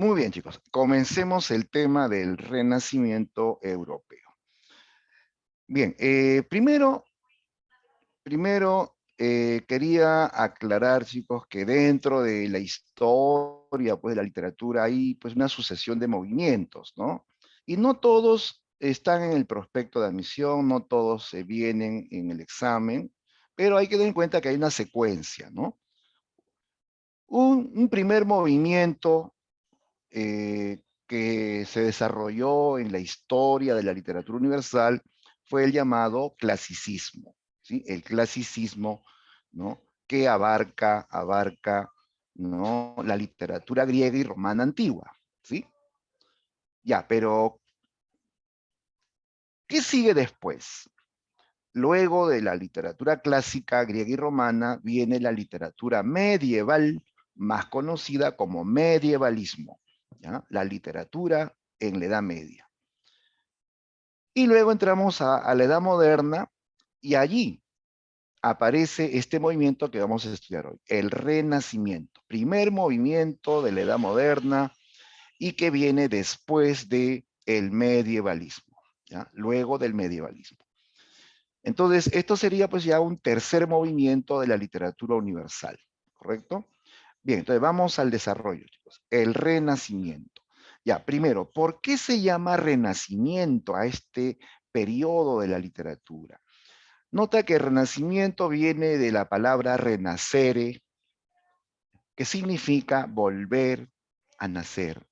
Muy bien, chicos. Comencemos el tema del Renacimiento europeo. Bien, primero quería aclarar, chicos, que dentro de la historia, pues, de la literatura hay, pues, una sucesión de movimientos, ¿no? Y no todos están en el prospecto de admisión, no todos se vienen en el examen, pero hay que tener en cuenta que hay una secuencia, ¿no? Un primer movimiento que se desarrolló en la historia de la literatura universal fue el llamado clasicismo, ¿sí? El clasicismo, ¿no? Que abarca, ¿no? La literatura griega y romana antigua, ¿sí? Ya, pero ¿qué sigue después? Luego de la literatura clásica griega y romana viene la literatura medieval, más conocida como medievalismo, ¿ya? La literatura en la Edad Media. Y luego entramos a la Edad Moderna y allí aparece este movimiento que vamos a estudiar hoy, el Renacimiento, primer movimiento de la Edad Moderna y que viene después de el medievalismo, ¿ya? Luego del medievalismo. Entonces, esto sería pues ya un tercer movimiento de la literatura universal, ¿correcto? Bien, entonces vamos al desarrollo, chicos. El Renacimiento. Ya, primero, ¿por qué se llama Renacimiento a este periodo de la literatura? Nota que Renacimiento viene de la palabra renacere, que significa volver a nacer,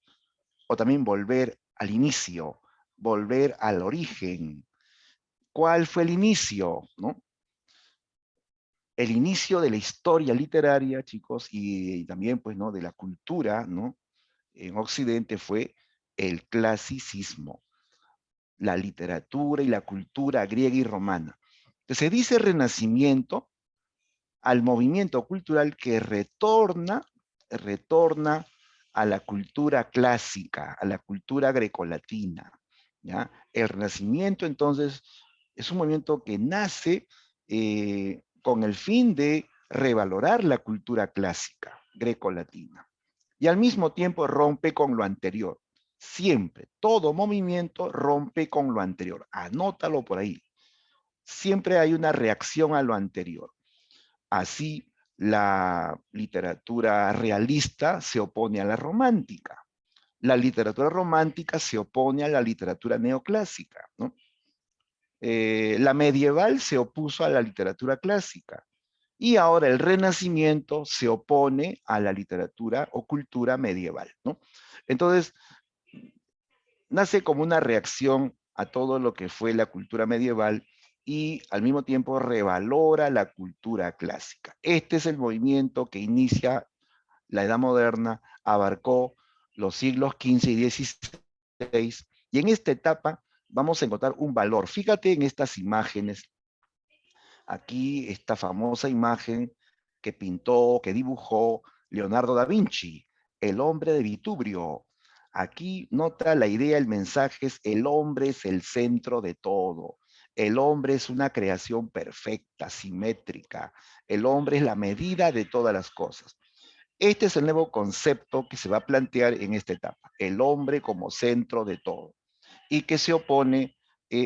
o también volver al inicio, volver al origen. ¿Cuál fue el inicio? ¿No? El inicio de la historia literaria, chicos, y también, pues, ¿no? De la cultura, ¿no? En Occidente fue el clasicismo, la literatura y la cultura griega y romana. Entonces se dice renacimiento al movimiento cultural que retorna a la cultura clásica, a la cultura grecolatina, ¿ya? El renacimiento, entonces, es un movimiento que nace con el fin de revalorar la cultura clásica grecolatina y al mismo tiempo rompe con lo anterior. Siempre, todo movimiento rompe con lo anterior. Anótalo por ahí. Siempre hay una reacción a lo anterior. Así, la literatura realista se opone a la romántica. La literatura romántica se opone a la literatura neoclásica, ¿no? La medieval se opuso a la literatura clásica. Y ahora el Renacimiento se opone a la literatura o cultura medieval, ¿no? Entonces, nace como una reacción a todo lo que fue la cultura medieval y al mismo tiempo revalora la cultura clásica. Este es el movimiento que inicia la Edad Moderna, abarcó los siglos XV y XVI, y en esta etapa vamos a encontrar un valor. Fíjate en estas imágenes, aquí esta famosa imagen que pintó, que dibujó Leonardo da Vinci, el hombre de Vitubrio. Aquí nota la idea, el mensaje es: el hombre es el centro de todo. El hombre es una creación perfecta, simétrica. El hombre es la medida de todas las cosas. Este es el nuevo concepto que se va a plantear en esta etapa, el hombre como centro de todo, y que se opone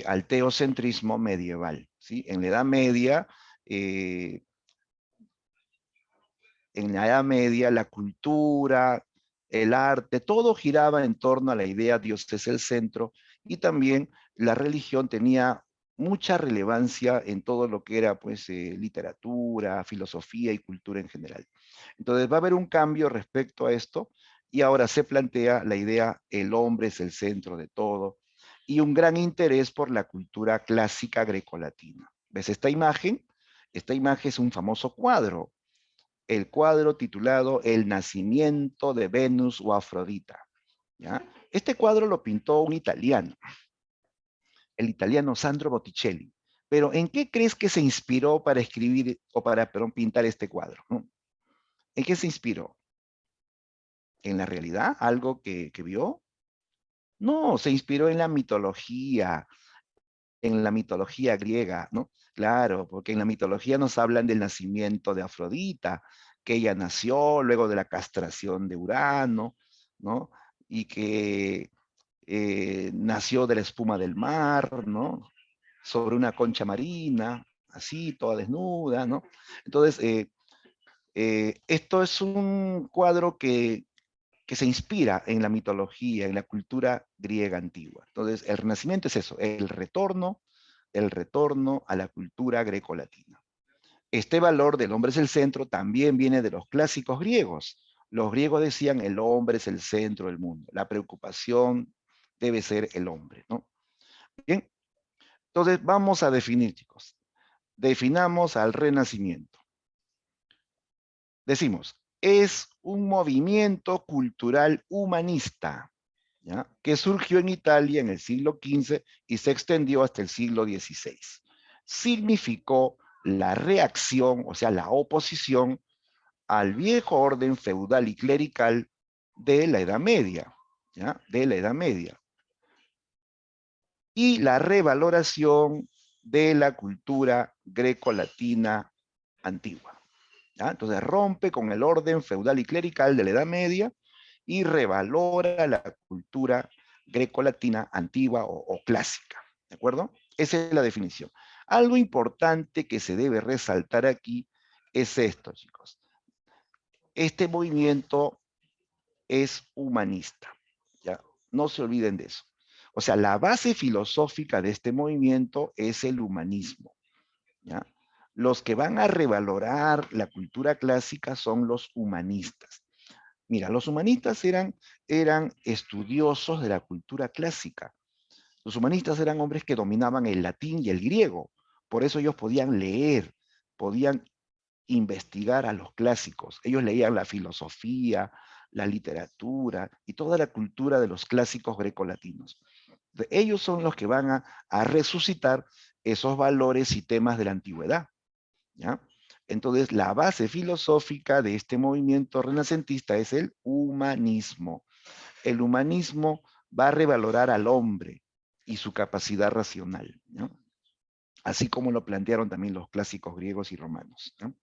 al teocentrismo medieval, ¿sí? Eh, en la Edad Media, la cultura, el arte, todo giraba en torno a la idea Dios es el centro, y también la religión tenía mucha relevancia en todo lo que era, pues, literatura, filosofía y cultura en general. Entonces va a haber un cambio respecto a esto, y ahora se plantea la idea el hombre es el centro de todo, y un gran interés por la cultura clásica grecolatina. ¿Ves esta imagen? Esta imagen es un famoso cuadro, el cuadro titulado El nacimiento de Venus o Afrodita, ¿ya? Este cuadro lo pintó un italiano, el italiano Sandro Botticelli. Pero ¿en qué crees que se inspiró para escribir o para, perdón, pintar este cuadro? ¿No? ¿En qué se inspiró? ¿En la realidad? ¿Algo que vio? No, se inspiró en la mitología griega, ¿no? Claro, porque en la mitología nos hablan del nacimiento de Afrodita, que ella nació luego de la castración de Urano, ¿no? y que nació de la espuma del mar, ¿no? Sobre una concha marina, así, toda desnuda, ¿no? Entonces, esto es un cuadro que se inspira en la mitología, en la cultura griega antigua. Entonces, el Renacimiento es eso, el retorno a la cultura grecolatina. Este valor del hombre es el centro también viene de los clásicos griegos. Los griegos decían el hombre es el centro del mundo. La preocupación debe ser el hombre, ¿no? Bien, entonces vamos a definir, chicos. Definamos al Renacimiento. Decimos, es un movimiento cultural humanista, ¿ya? Que surgió en Italia en el siglo XV y se extendió hasta el siglo XVI. Significó la reacción, o sea, la oposición al viejo orden feudal y clerical de la Edad Media, ¿ya? De la Edad Media. Y la revaloración de la cultura greco-latina antigua. ¿Ya? Entonces rompe con el orden feudal y clerical de la Edad Media y revalora la cultura greco-latina antigua o clásica. ¿De acuerdo? Esa es la definición. Algo importante que se debe resaltar aquí es esto, chicos. Este movimiento es humanista. ¿Ya? No se olviden de eso. O sea, la base filosófica de este movimiento es el humanismo. ¿Ya? Los que van a revalorar la cultura clásica son los humanistas. Mira, los humanistas eran estudiosos de la cultura clásica. Los humanistas eran hombres que dominaban el latín y el griego. Por eso ellos podían leer, podían investigar a los clásicos. Ellos leían la filosofía, la literatura y toda la cultura de los clásicos grecolatinos. Ellos son los que van a resucitar esos valores y temas de la antigüedad. ¿Ya? Entonces, la base filosófica de este movimiento renacentista es el humanismo. El humanismo va a revalorar al hombre y su capacidad racional, ¿no? Así como lo plantearon también los clásicos griegos y romanos, ¿no?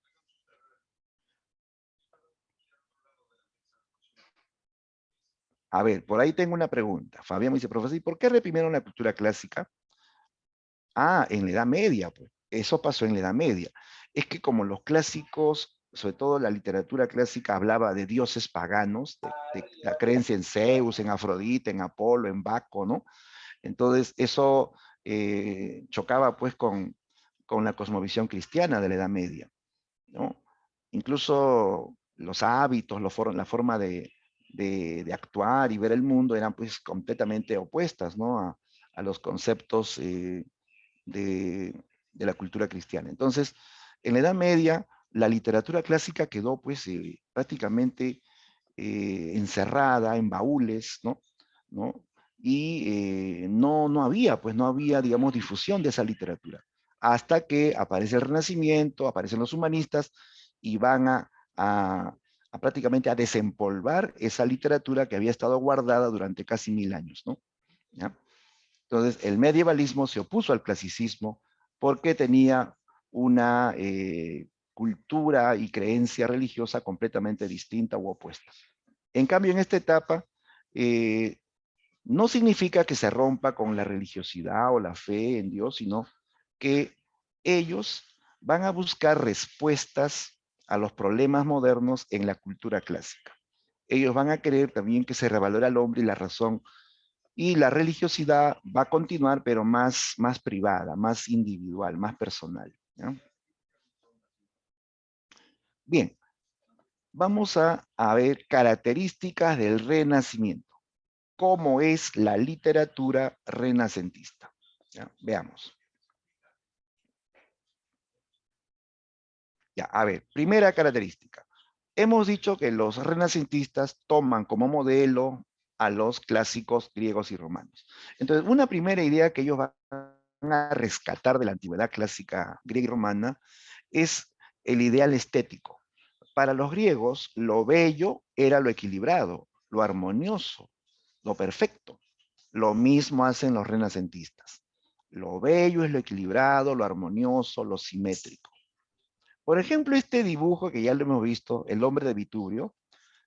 A ver, por ahí tengo una pregunta. Fabián me dice, profesor, ¿y por qué reprimieron la cultura clásica? Ah, en la Edad Media, pues. Eso pasó en la Edad Media. Es que como los clásicos, sobre todo la literatura clásica, hablaba de dioses paganos, de la creencia en Zeus, en Afrodita, en Apolo, en Baco, ¿no? Entonces eso chocaba pues con la cosmovisión cristiana de la Edad Media, ¿no? Incluso los hábitos, la forma de actuar y ver el mundo eran pues completamente opuestas, ¿no? A los conceptos de, de la cultura cristiana. Entonces, en la Edad Media, la literatura clásica quedó pues prácticamente encerrada en baúles, ¿no? ¿No? Y no había, pues no había, digamos, difusión de esa literatura. Hasta que aparece el Renacimiento, aparecen los humanistas y van a prácticamente a desempolvar esa literatura que había estado guardada durante casi 1000 años, ¿no? ¿Ya? Entonces, el medievalismo se opuso al clasicismo porque tenía una cultura y creencia religiosa completamente distinta u opuesta. En cambio, en esta etapa, eh, no significa que se rompa con la religiosidad o la fe en Dios, sino que ellos van a buscar respuestas a los problemas modernos en la cultura clásica. Ellos van a querer también que se revalore al hombre y la razón, y la religiosidad va a continuar, pero más privada, más individual, más personal. ¿Ya? Bien, vamos a ver características del Renacimiento. ¿Cómo es la literatura renacentista? ¿Ya? Veamos. Ya, a ver, primera característica. Hemos dicho que los renacentistas toman como modelo a los clásicos griegos y romanos. Entonces, una primera idea que ellos van a rescatar de la antigüedad clásica griega y romana es el ideal estético. Para los griegos, lo bello era lo equilibrado, lo armonioso, lo perfecto. Lo mismo hacen los renacentistas. Lo bello es lo equilibrado, lo armonioso, lo simétrico. Por ejemplo, este dibujo que ya lo hemos visto, el hombre de Vitubio,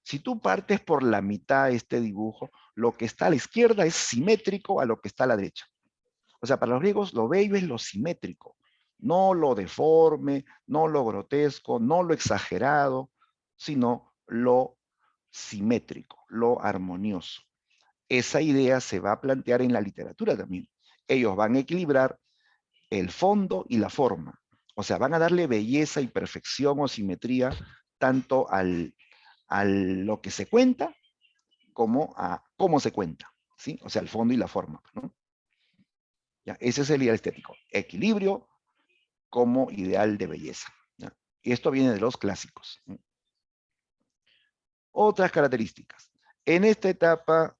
Si tú partes por la mitad de este dibujo, lo que está a la izquierda es simétrico a lo que está a la derecha. O sea, para los griegos lo bello es lo simétrico, no lo deforme, no lo grotesco, no lo exagerado, sino lo simétrico, lo armonioso. Esa idea se va a plantear en la literatura también. Ellos van a equilibrar el fondo y la forma. O sea, van a darle belleza y perfección o simetría tanto a lo que se cuenta como a cómo se cuenta, ¿sí? O sea, el fondo y la forma, ¿no? ¿Ya? Ese es el ideal estético. Equilibrio como ideal de belleza. ¿Ya? Y esto viene de los clásicos. ¿No? Otras características. En esta etapa,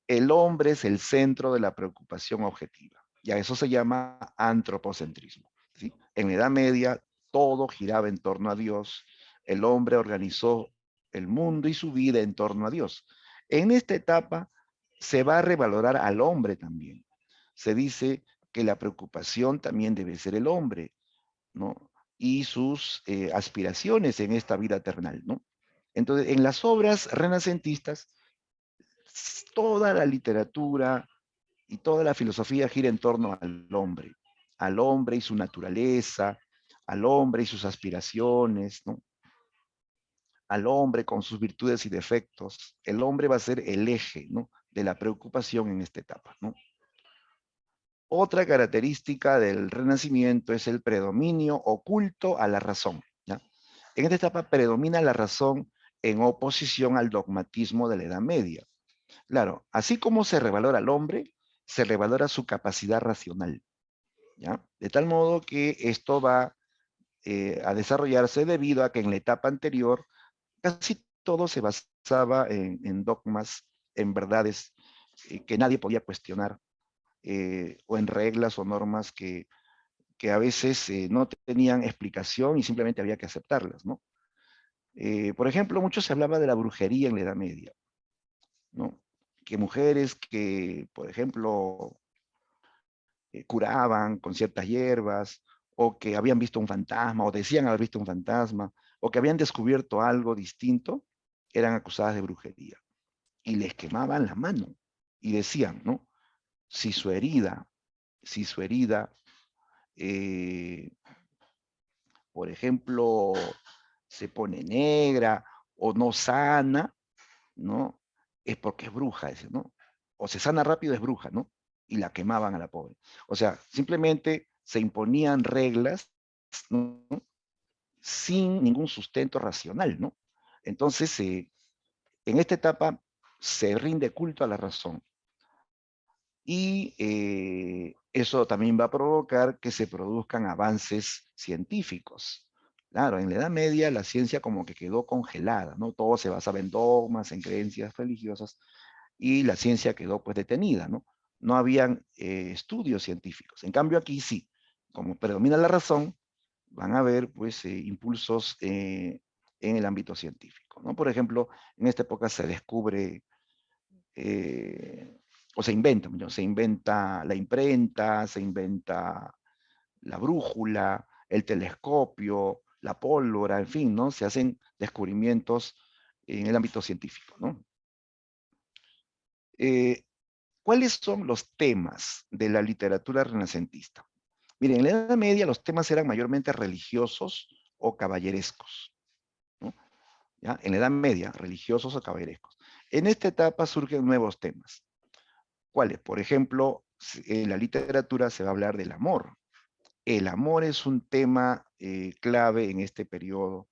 el hombre es el centro de la preocupación objetiva. Ya eso se llama antropocentrismo. ¿Sí? En la Edad Media, todo giraba en torno a Dios. El hombre organizó el mundo y su vida en torno a Dios. En esta etapa se va a revalorar al hombre también. Se dice que la preocupación también debe ser el hombre, ¿no? Y sus aspiraciones en esta vida terrenal, ¿no? Entonces, en las obras renacentistas, toda la literatura y toda la filosofía gira en torno al hombre y su naturaleza, al hombre y sus aspiraciones, ¿no? Al hombre con sus virtudes y defectos. El hombre va a ser el eje, ¿no? De la preocupación en esta etapa, ¿no? Otra característica del Renacimiento es el predominio oculto a la razón, ¿ya? En esta etapa predomina la razón en oposición al dogmatismo de la Edad Media. Claro, así como se revalora al hombre, se revalora su capacidad racional, ¿ya? De tal modo que esto va a desarrollarse debido a que en la etapa anterior casi todo se basaba en dogmas, en verdades que nadie podía cuestionar, o en reglas o normas que a veces no tenían explicación y simplemente había que aceptarlas, ¿no? Por ejemplo, mucho se hablaba de la brujería en la Edad Media, ¿no? Que mujeres que, por ejemplo, curaban con ciertas hierbas, o que habían visto un fantasma, o decían haber visto un fantasma, o que habían descubierto algo distinto, eran acusadas de brujería. Y les quemaban la mano. Y decían, ¿no? Si su herida, si su herida, eh, por ejemplo, se pone negra o no sana, ¿no? Es porque es bruja, ese, ¿no? O se sana rápido es bruja, ¿no? Y la quemaban a la pobre. O sea, simplemente se imponían reglas, ¿no? Sin ningún sustento racional, ¿no? Entonces, en esta etapa se rinde culto a la razón. Y eso también va a provocar que se produzcan avances científicos. Claro, en la Edad Media la ciencia como que quedó congelada, ¿no? Todo se basaba en dogmas, en creencias religiosas, y la ciencia quedó pues detenida, ¿no? No habían estudios científicos. En cambio aquí sí, como predomina la razón, van a haber pues impulsos en el ámbito científico, ¿no? Por ejemplo, en esta época se descubre o se inventa la imprenta, se inventa la brújula, el telescopio, la pólvora, en fin, ¿no? Se hacen descubrimientos en el ámbito científico, ¿no? Eh, ¿Cuáles son los temas de la literatura renacentista? Miren, en la Edad Media los temas eran mayormente religiosos o caballerescos, ¿no? ¿Ya? En la Edad Media, religiosos o caballerescos. En esta etapa surgen nuevos temas. ¿Cuáles? Por ejemplo, en la literatura se va a hablar del amor. El amor es un tema clave en este periodo.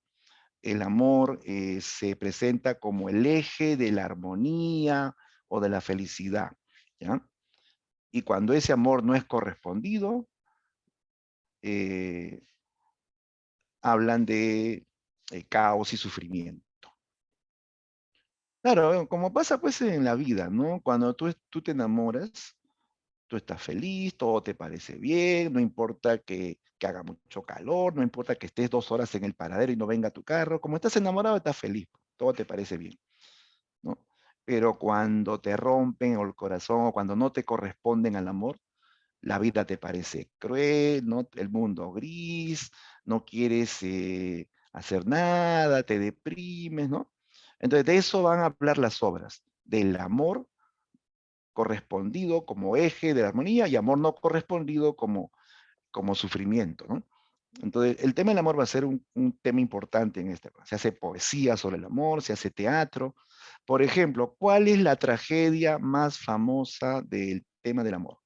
El amor se presenta como el eje de la armonía o de la felicidad, ¿ya? Y cuando ese amor no es correspondido, eh, hablan de caos y sufrimiento. Claro, como pasa pues en la vida, ¿no? Cuando tú te enamoras, tú estás feliz, todo te parece bien, no importa que haga mucho calor, no importa que estés 2 horas en el paradero y no venga tu carro, como estás enamorado estás feliz, todo te parece bien, ¿no? Pero cuando te rompen el corazón o cuando no te corresponden al amor, la vida te parece cruel, ¿no? El mundo gris, no quieres hacer nada, te deprimes, ¿no? Entonces, de eso van a hablar las obras, del amor correspondido como eje de la armonía y amor no correspondido como sufrimiento, ¿no? Entonces, el tema del amor va a ser un tema importante en este. Se hace poesía sobre el amor, se hace teatro. Por ejemplo, ¿cuál es la tragedia más famosa del tema del amor?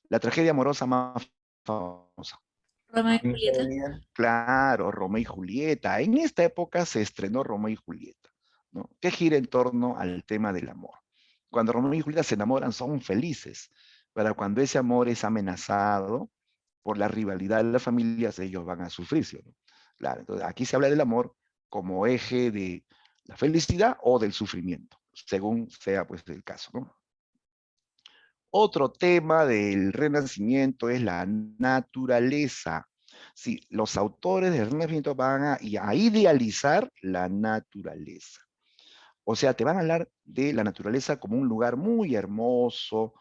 La tragedia amorosa más famosa. Romeo y Julieta. Claro, Romeo y Julieta. En esta época se estrenó Romeo y Julieta, ¿no? Que gira en torno al tema del amor. Cuando Romeo y Julieta se enamoran, son felices. Pero cuando ese amor es amenazado por la rivalidad de las familias, ellos van a sufrir, ¿sí? ¿No? Claro, entonces aquí se habla del amor como eje de la felicidad o del sufrimiento, según sea pues el caso, ¿no? Otro tema del Renacimiento es la naturaleza. Sí, los autores del Renacimiento van a idealizar la naturaleza. O sea, te van a hablar de la naturaleza como un lugar muy hermoso,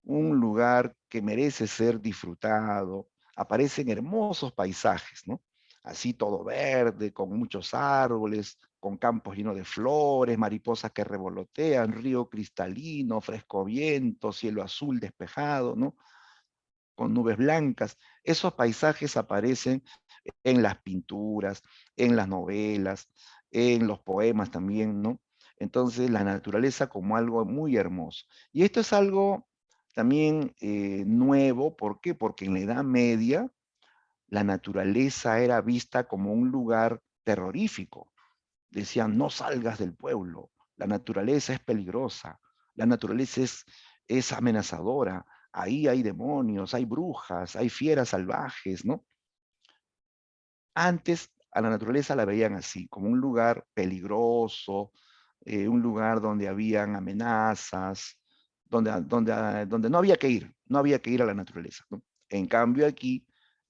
un lugar que merece ser disfrutado. Aparecen hermosos paisajes, ¿no? Así todo verde, con muchos árboles, con campos llenos de flores, mariposas que revolotean, río cristalino, fresco viento, cielo azul despejado, ¿no? Con nubes blancas. Esos paisajes aparecen en las pinturas, en las novelas, en los poemas también, ¿no? Entonces, la naturaleza como algo muy hermoso. Y esto es algo también nuevo, ¿por qué? Porque en la Edad Media la naturaleza era vista como un lugar terrorífico. Decían, no salgas del pueblo, la naturaleza es peligrosa, la naturaleza es amenazadora, ahí hay demonios, hay brujas, hay fieras salvajes, ¿no? Antes a la naturaleza la veían así, como un lugar peligroso, un lugar donde habían amenazas, donde no había que ir, no había que ir a la naturaleza, ¿no? En cambio aquí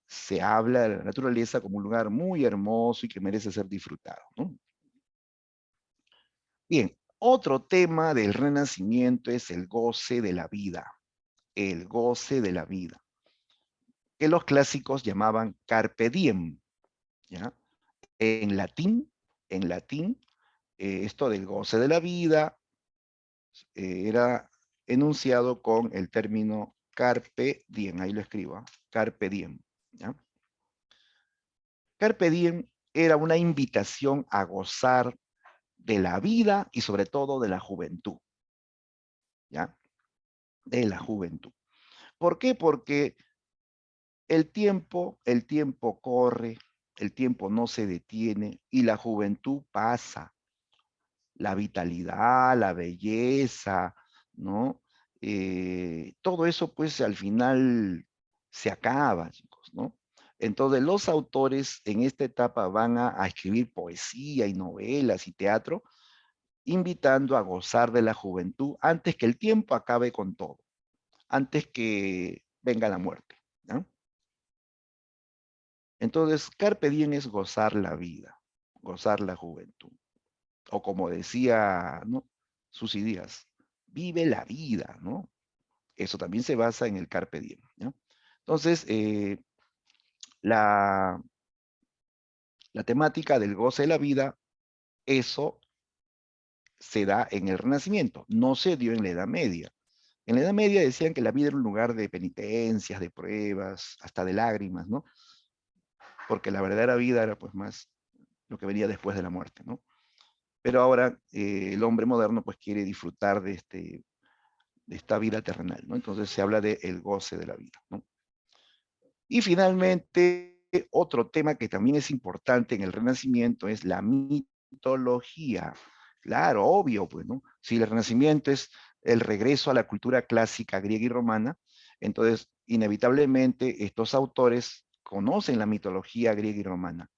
se habla de la naturaleza como un lugar muy hermoso y que merece ser disfrutado, ¿no? Bien, otro tema del Renacimiento es el goce de la vida, el goce de la vida, que los clásicos llamaban carpe diem, ¿ya? En latín, en latín, esto del goce de la vida era enunciado con el término carpe diem, ahí lo escribo, carpe diem, ¿ya? Carpe diem era una invitación a gozar de la vida y sobre todo de la juventud, ¿ya? De la juventud. ¿Por qué? Porque el tiempo corre, el tiempo no se detiene y la juventud pasa. La vitalidad, la belleza, ¿no? Todo eso pues al final se acaba, chicos, ¿no? Entonces los autores en esta etapa van a escribir poesía y novelas y teatro, invitando a gozar de la juventud antes que el tiempo acabe con todo, antes que venga la muerte, ¿no? Entonces, carpe diem es gozar la vida, gozar la juventud. O como decía, ¿no? Susy Díaz, vive la vida, ¿no? Eso también se basa en el carpe diem, ¿no? Entonces, la, la temática del goce de la vida, eso se da en el Renacimiento, no se dio en la Edad Media. En la Edad Media decían que la vida era un lugar de penitencias, de pruebas, hasta de lágrimas, ¿no? Porque la verdadera vida era pues más lo que venía después de la muerte, ¿no? Pero ahora el hombre moderno pues quiere disfrutar de esta vida terrenal, ¿no? Entonces se habla de el goce de la vida, ¿no? Y finalmente, otro tema que también es importante en el Renacimiento es la mitología. Claro, obvio, pues, ¿no? Si el Renacimiento es el regreso a la cultura clásica griega y romana, entonces inevitablemente estos autores conocen la mitología griega y romana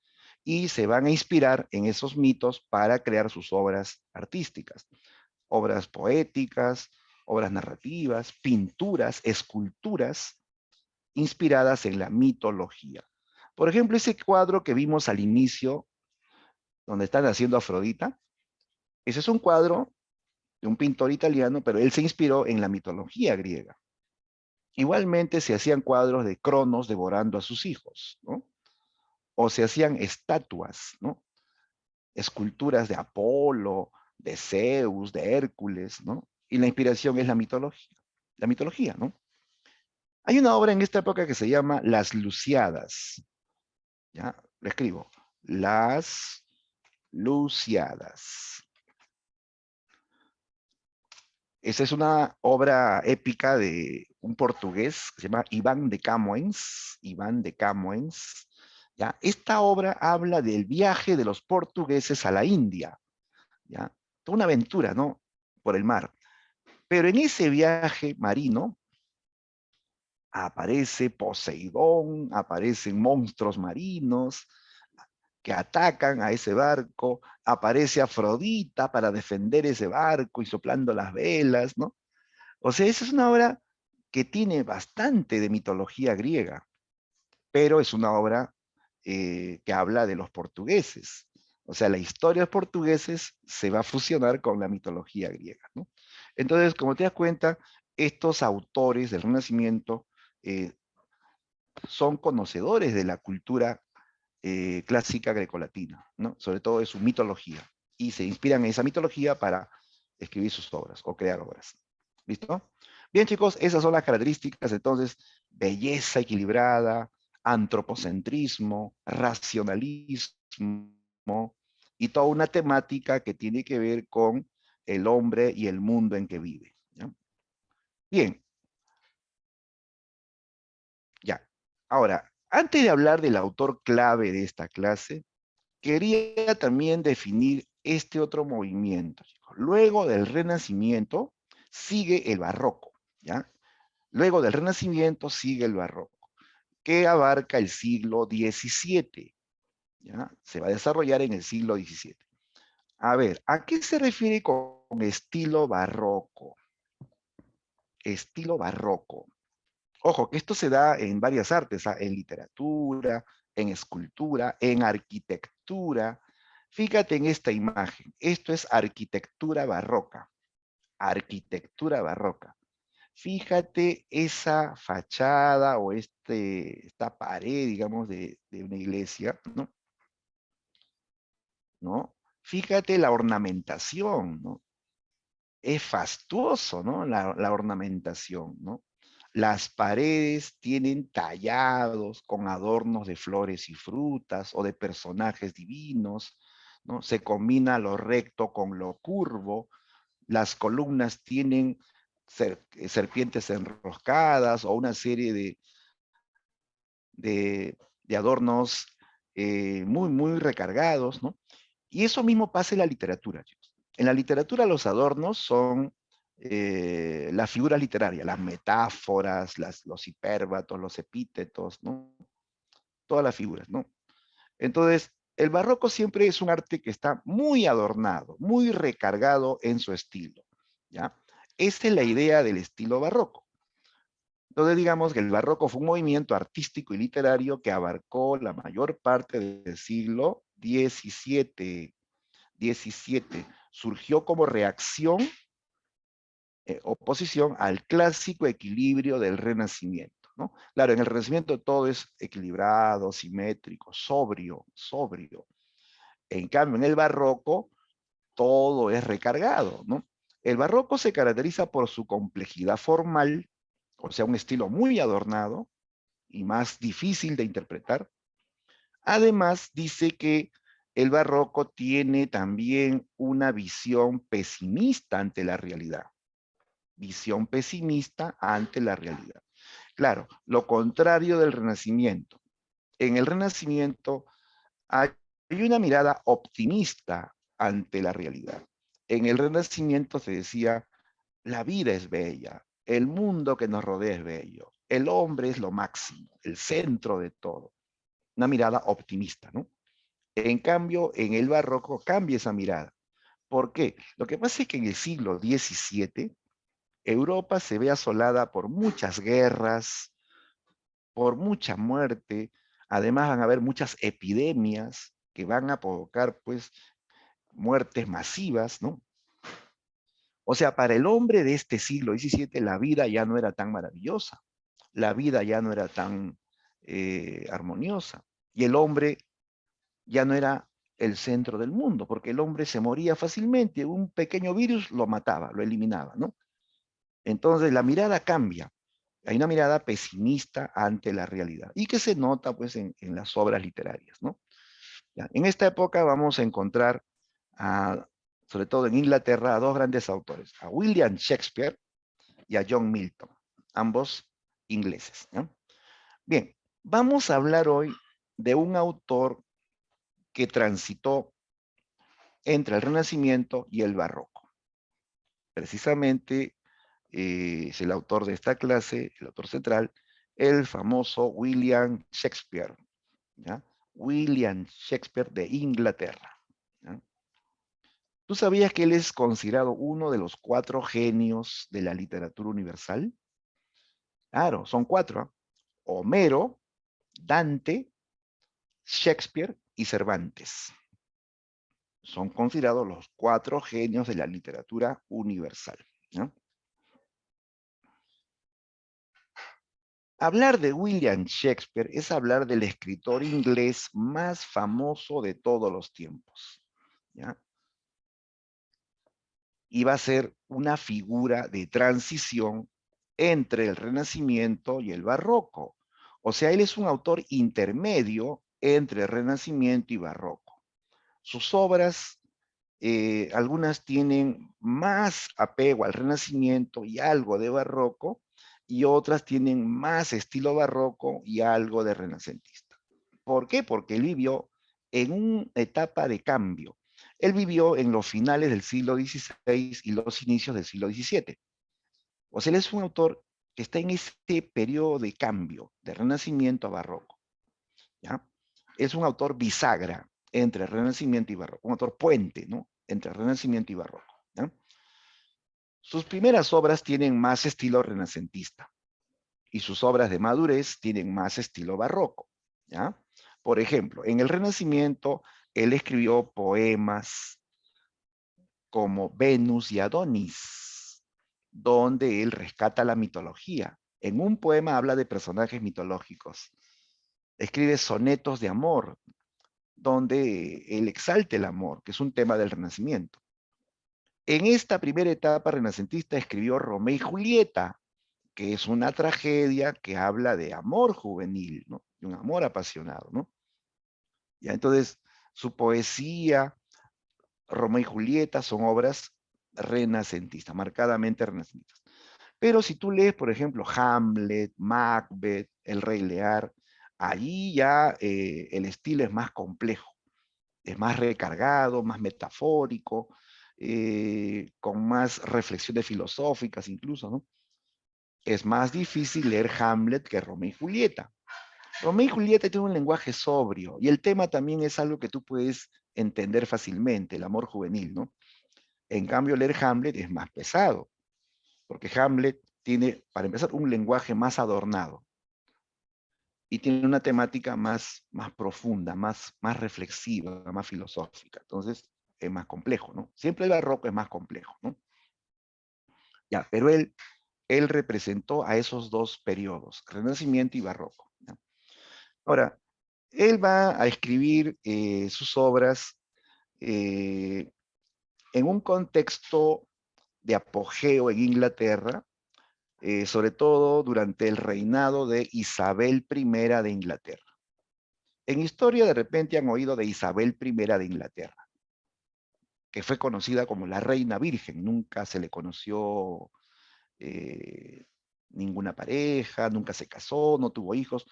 y se van a inspirar en esos mitos para crear sus obras artísticas, obras poéticas, obras narrativas, pinturas, esculturas inspiradas en la mitología. Por ejemplo, ese cuadro que vimos al inicio, donde están haciendo Afrodita, ese es un cuadro de un pintor italiano, pero él se inspiró en la mitología griega. Igualmente se hacían cuadros de Cronos devorando a sus hijos, ¿no? O se hacían estatuas, ¿no? Esculturas de Apolo, de Zeus, de Hércules, ¿no? Y la inspiración es la mitología, ¿no? Hay una obra en esta época que se llama Las Luciadas, ¿ya? Lo escribo, Las Luciadas. Esa es una obra épica de un portugués que se llama Iván de Camões. Iván de Camões. ¿Ya? Esta obra habla del viaje de los portugueses a la India. ¿Ya? Toda una aventura, ¿no? Por el mar. Pero en ese viaje marino aparece Poseidón, aparecen monstruos marinos que atacan a ese barco, aparece Afrodita para defender ese barco y soplando las velas, ¿no? O sea, esa es una obra que tiene bastante de mitología griega, pero es una obra que habla de los portugueses. O sea, la historia de los portugueses se va a fusionar con la mitología griega, ¿no? Entonces, como te das cuenta, estos autores del Renacimiento eh, son conocedores de la cultura clásica grecolatina, ¿no? Sobre todo de su mitología, y se inspiran en esa mitología para escribir sus obras o crear obras. ¿Listo? Bien, chicos, esas son las características, entonces, belleza equilibrada, antropocentrismo, racionalismo, y toda una temática que tiene que ver con el hombre y el mundo en que vive. ¿Ya? Bien, ya. Ahora, antes de hablar del autor clave de esta clase, quería también definir este otro movimiento, chicos. Luego del Renacimiento sigue el Barroco, ¿ya? Luego del Renacimiento sigue el Barroco, que abarca el siglo XVII, ¿ya? Se va a desarrollar en el siglo XVII. A ver, ¿a qué se refiere con estilo barroco? Estilo barroco. Ojo, que esto se da en varias artes, ¿ah? En literatura, en escultura, en arquitectura. Fíjate en esta imagen. Esto es arquitectura barroca. Arquitectura barroca. Fíjate esa fachada o esta pared, digamos, de una iglesia, ¿no? ¿No? Fíjate la ornamentación, ¿no? Es fastuoso, ¿no? La ornamentación, ¿no? Las paredes tienen tallados con adornos de flores y frutas o de personajes divinos, ¿no? Se combina lo recto con lo curvo. Las columnas tienen serpientes enroscadas o una serie de adornos muy recargados, ¿no? Y eso mismo pasa en la literatura, chicos. En la literatura los adornos son las figuras literarias, las metáforas, los hipérbatos, los epítetos, ¿no? Todas las figuras, ¿no? Entonces, el barroco siempre es un arte que está muy adornado, muy recargado en su estilo, ¿ya? Esa es la idea del estilo barroco. Entonces, digamos que el barroco fue un movimiento artístico y literario que abarcó la mayor parte del siglo XVII. Surgió como reacción, oposición al clásico equilibrio del Renacimiento, ¿no? Claro, en el Renacimiento todo es equilibrado, simétrico, sobrio. En cambio, en el barroco todo es recargado, ¿no? El barroco se caracteriza por su complejidad formal, o sea, un estilo muy adornado y más difícil de interpretar. Además, dice que el barroco tiene también una visión pesimista ante la realidad. Visión pesimista ante la realidad. Claro, lo contrario del Renacimiento. En el Renacimiento hay una mirada optimista ante la realidad. En el Renacimiento se decía, la vida es bella, el mundo que nos rodea es bello, el hombre es lo máximo, el centro de todo. Una mirada optimista, ¿no? En cambio, en el barroco cambia esa mirada. ¿Por qué? Lo que pasa es que en el siglo XVII, Europa se ve asolada por muchas guerras, por mucha muerte, además van a haber muchas epidemias que van a provocar, pues, muertes masivas, ¿no? O sea, para el hombre de este siglo XVII, la vida ya no era tan maravillosa, la vida ya no era tan armoniosa, y el hombre ya no era el centro del mundo, porque el hombre se moría fácilmente, un pequeño virus lo mataba, lo eliminaba, ¿no? Entonces la mirada cambia, hay una mirada pesimista ante la realidad, y que se nota pues en las obras literarias, ¿no? Ya, en esta época vamos a encontrar, sobre todo en Inglaterra, a dos grandes autores, a William Shakespeare y a John Milton, ambos ingleses, ¿no? Bien, vamos a hablar hoy de un autor que transitó entre el Renacimiento y el Barroco. Precisamente es el autor de esta clase, el autor central, el famoso William Shakespeare, ¿ya? William Shakespeare de Inglaterra, ¿ya? ¿Tú sabías que él es considerado uno de los 4 genios de la literatura universal? Claro, son 4, ¿eh? Homero, Dante, Shakespeare y Cervantes. Son considerados los 4 genios de la literatura universal, ¿no? Hablar de William Shakespeare es hablar del escritor inglés más famoso de todos los tiempos, ¿ya? Y va a ser una figura de transición entre el Renacimiento y el Barroco. O sea, él es un autor intermedio entre el Renacimiento y Barroco. Sus obras, algunas tienen más apego al Renacimiento y algo de Barroco, y otras tienen más estilo barroco y algo de renacentista. ¿Por qué? Porque él vivió en una etapa de cambio. Él vivió en los finales del siglo XVI y los inicios del siglo XVII. O sea, él es un autor que está en ese periodo de cambio, de renacimiento a barroco, ¿ya? Es un autor bisagra entre renacimiento y barroco, un autor puente, ¿no? Entre renacimiento y barroco, ¿ya? Sus primeras obras tienen más estilo renacentista y sus obras de madurez tienen más estilo barroco, ¿ya? Por ejemplo, en el Renacimiento, él escribió poemas como Venus y Adonis, donde él rescata la mitología. En un poema habla de personajes mitológicos. Escribe sonetos de amor, donde él exalta el amor, que es un tema del Renacimiento. En esta primera etapa renacentista escribió Romeo y Julieta, que es una tragedia que habla de amor juvenil, ¿no? De un amor apasionado, ¿no? Ya, entonces, su poesía, Romeo y Julieta, son obras renacentistas, marcadamente renacentistas. Pero si tú lees, por ejemplo, Hamlet, Macbeth, El Rey Lear, ahí ya el estilo es más complejo, es más recargado, más metafórico, con más reflexiones filosóficas incluso, ¿no? Es más difícil leer Hamlet que Romeo y Julieta. Romeo y Julieta tiene un lenguaje sobrio y el tema también es algo que tú puedes entender fácilmente, el amor juvenil, ¿no? En cambio, leer Hamlet es más pesado, porque Hamlet tiene, para empezar, un lenguaje más adornado y tiene una temática más profunda, más reflexiva, más filosófica. Entonces, es más complejo, ¿no? Siempre el barroco es más complejo, ¿no? Ya, pero él representó a esos dos periodos, Renacimiento y Barroco, ¿no? Ahora, él va a escribir sus obras eh, en un contexto de apogeo en Inglaterra, sobre todo durante el reinado de Isabel I de Inglaterra. En historia de repente han oído de Isabel I de Inglaterra, que fue conocida como la Reina Virgen, nunca se le conoció ninguna pareja, nunca se casó, no tuvo hijos,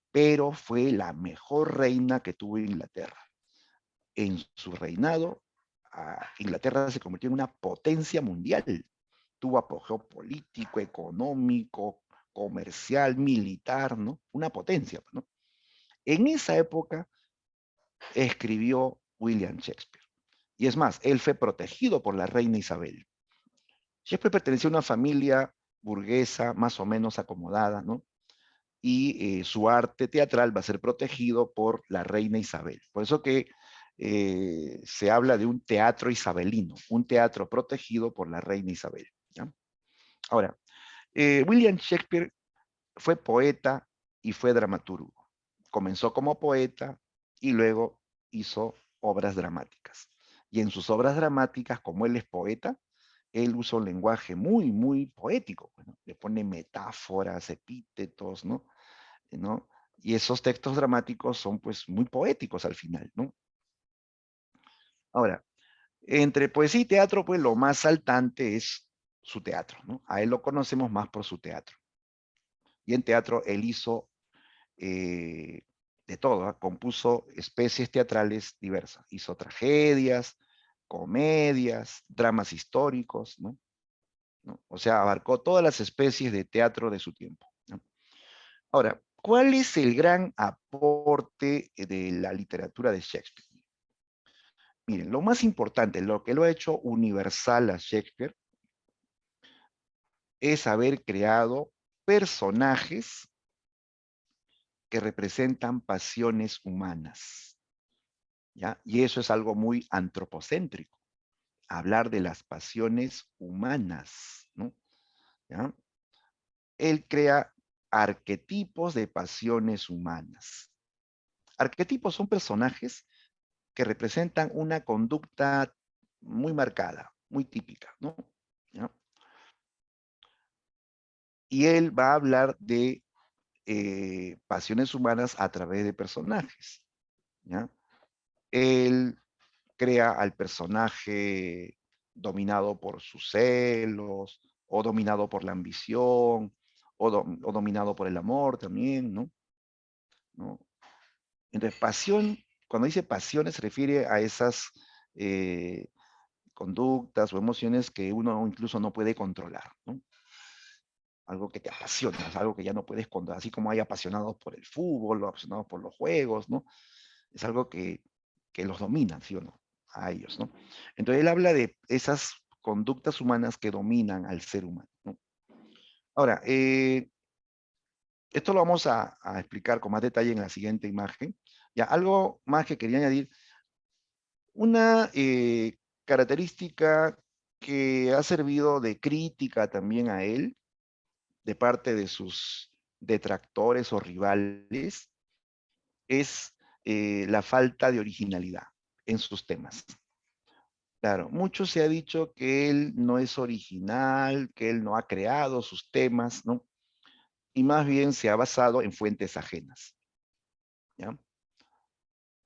pero fue la mejor reina que tuvo Inglaterra. En su reinado, Inglaterra se convirtió en una potencia mundial. Tuvo apogeo político, económico, comercial, militar, ¿no? Una potencia, ¿no? En esa época escribió William Shakespeare. Y es más, él fue protegido por la reina Isabel. Shakespeare pertenecía a una familia burguesa más o menos acomodada, ¿no? Y su arte teatral va a ser protegido por la reina Isabel. Por eso que se habla de un teatro isabelino, un teatro protegido por la reina Isabel, ¿ya? Ahora, William Shakespeare fue poeta y fue dramaturgo. Comenzó como poeta y luego hizo obras dramáticas. Y en sus obras dramáticas, como él es poeta, él usa un lenguaje muy, muy poético. Bueno, le pone metáforas, epítetos, ¿no? ¿No? Y esos textos dramáticos son pues muy poéticos al final, ¿no? Ahora, entre poesía y teatro, pues lo más saltante es su teatro, ¿no? A él lo conocemos más por su teatro. Y en teatro él hizo de todo, ¿eh? Compuso especies teatrales diversas. Hizo tragedias, comedias, dramas históricos, ¿no? ¿No? O sea, abarcó todas las especies de teatro de su tiempo, ¿no? Ahora, ¿cuál es el gran aporte de la literatura de Shakespeare? Miren, lo más importante, lo que lo ha hecho universal a Shakespeare, es haber creado personajes que representan pasiones humanas, ¿ya? Y eso es algo muy antropocéntrico, hablar de las pasiones humanas, ¿no? ¿Ya? Él crea arquetipos de pasiones humanas. Arquetipos son personajes que representan una conducta muy marcada, muy típica, ¿no? ¿Ya? Y él va a hablar de pasiones humanas a través de personajes, ¿ya? Él crea al personaje dominado por sus celos, o dominado por la ambición, o dominado por el amor también, ¿no? ¿No? Entonces, pasión, cuando dice pasión, se refiere a esas eh, conductas o emociones que uno incluso no puede controlar, ¿no? Algo que te apasiona, algo que ya no puedes controlar, así como hay apasionados por el fútbol, o apasionados por los juegos, ¿no? Es algo que los domina, ¿sí o no? A ellos, ¿no? Entonces él habla de esas conductas humanas que dominan al ser humano, ¿no? Ahora, esto lo vamos a explicar con más detalle en la siguiente imagen. Ya, algo más que quería añadir, una característica que ha servido de crítica también a él, de parte de sus detractores o rivales, es la falta de originalidad en sus temas. Claro, mucho se ha dicho que él no es original, que él no ha creado sus temas, ¿no? Y más bien se ha basado en fuentes ajenas, ¿ya?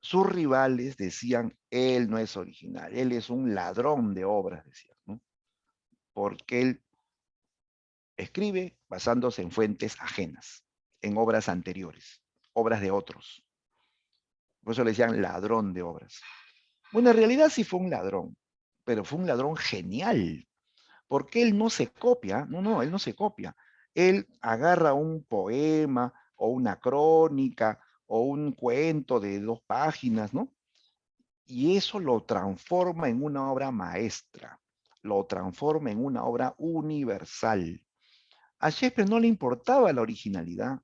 Sus rivales decían, él no es original, él es un ladrón de obras, decían, ¿no? Porque él escribe basándose en fuentes ajenas, en obras anteriores, obras de otros. Por eso le decían ladrón de obras. Bueno, en realidad sí fue un ladrón, pero fue un ladrón genial, porque él no se copia, no, él no se copia. Él agarra un poema o una crónica o un cuento de 2 páginas, ¿no? Y eso lo transforma en una obra maestra, lo transforma en una obra universal. A Shakespeare no le importaba la originalidad.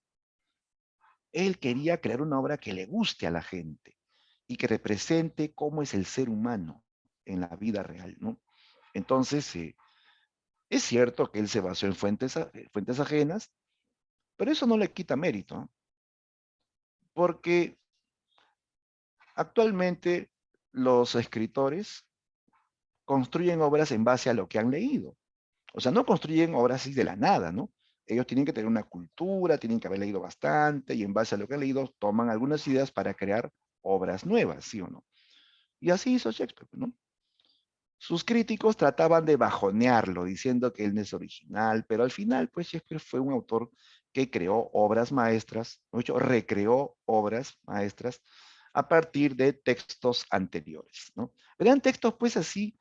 Él quería crear una obra que le guste a la gente y que represente cómo es el ser humano en la vida real, ¿no? Entonces, es cierto que él se basó en fuentes ajenas, pero eso no le quita mérito, ¿no? Porque actualmente los escritores construyen obras en base a lo que han leído. O sea, no construyen obras así de la nada, ¿no? Ellos tienen que tener una cultura, tienen que haber leído bastante y en base a lo que han leído toman algunas ideas para crear obras nuevas, ¿sí o no? Y así hizo Shakespeare, ¿no? Sus críticos trataban de bajonearlo, diciendo que él no es original, pero al final, pues Shakespeare fue un autor que creó obras maestras, de hecho, recreó obras maestras a partir de textos anteriores, ¿no? Eran textos, pues así,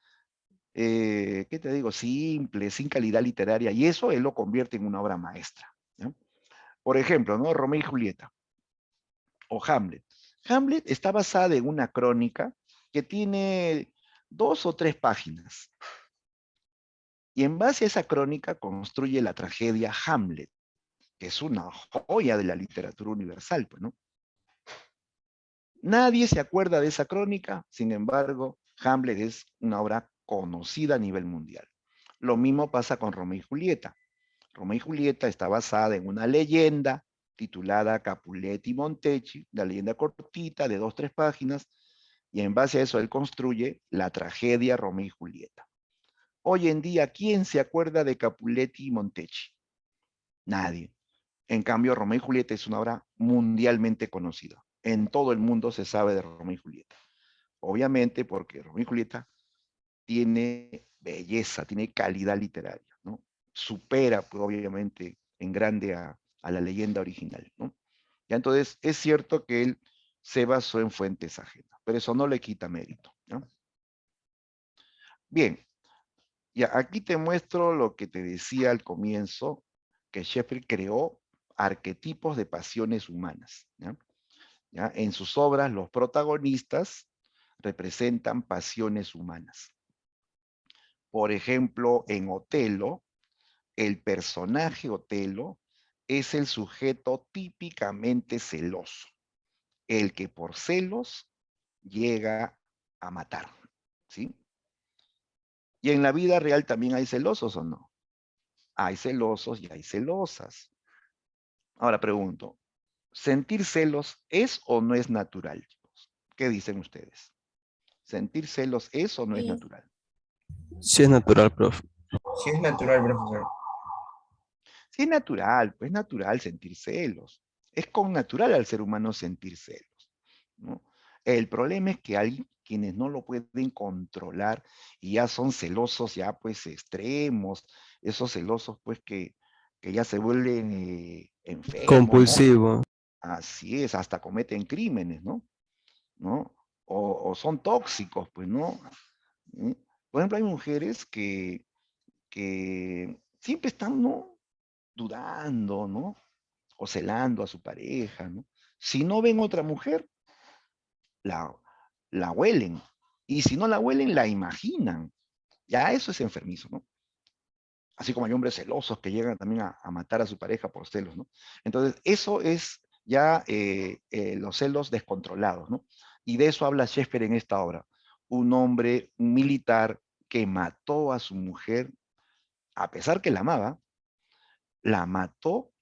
¿qué te digo? Simples, sin calidad literaria, y eso él lo convierte en una obra maestra, ¿no? Por ejemplo, ¿no? Romeo y Julieta o Hamlet. Hamlet está basada en una crónica que tiene 2 o 3 páginas. Y en base a esa crónica construye la tragedia Hamlet, que es una joya de la literatura universal, pues, ¿no? Nadie se acuerda de esa crónica, sin embargo, Hamlet es una obra conocida a nivel mundial. Lo mismo pasa con Romeo y Julieta. Romeo y Julieta está basada en una leyenda titulada Capuletti Montecchi, una leyenda cortita de 2 o 3 páginas, Y en base a eso él construye la tragedia Romeo y Julieta. Hoy en día, ¿quién se acuerda de Capuletti y Montecchi? Nadie. En cambio, Romeo y Julieta es una obra mundialmente conocida. En todo el mundo se sabe de Romeo y Julieta. Obviamente porque Romeo y Julieta tiene belleza, tiene calidad literaria, ¿no? Supera, pues, obviamente, en grande a la leyenda original, ¿no? Ya, entonces, es cierto que él se basó en fuentes ajenas, pero eso no le quita mérito, ¿no? Bien, ya aquí te muestro lo que te decía al comienzo, que Shakespeare creó arquetipos de pasiones humanas, ¿ya? ¿Ya? En sus obras, los protagonistas representan pasiones humanas. Por ejemplo, en Otelo, el personaje Otelo es el sujeto típicamente celoso, el que por celos llega a matar, ¿sí? Y en la vida real también hay celosos, ¿o no? Hay celosos y hay celosas. Ahora pregunto, ¿sentir celos es o no es natural, chicos? ¿Qué dicen ustedes? ¿Sentir celos es o no es Sí, natural? Sí es natural, profe. Sí es natural, profesor. Sí es natural sentir celos. Es con natural al ser humano sentir celos, ¿no? El problema es que hay quienes no lo pueden controlar y ya son celosos ya pues extremos, esos celosos pues que ya se vuelven enfermos, ¿no? Compulsivo. Así es, hasta cometen crímenes, ¿no? ¿No? O son tóxicos, pues, ¿no? ¿Mm? Por ejemplo, hay mujeres que siempre están, ¿no? Dudando, ¿no? O celando a su pareja, ¿no? Si no ven otra mujer, la, la huelen. Y si no la huelen, la imaginan. Ya eso es enfermizo, ¿no? Así como hay hombres celosos que llegan también a matar a su pareja por celos, ¿no? Entonces, eso es ya los celos descontrolados, ¿no? Y de eso habla Shakespeare en esta obra. Un hombre, un militar que mató a su mujer, a pesar que la amaba, la mató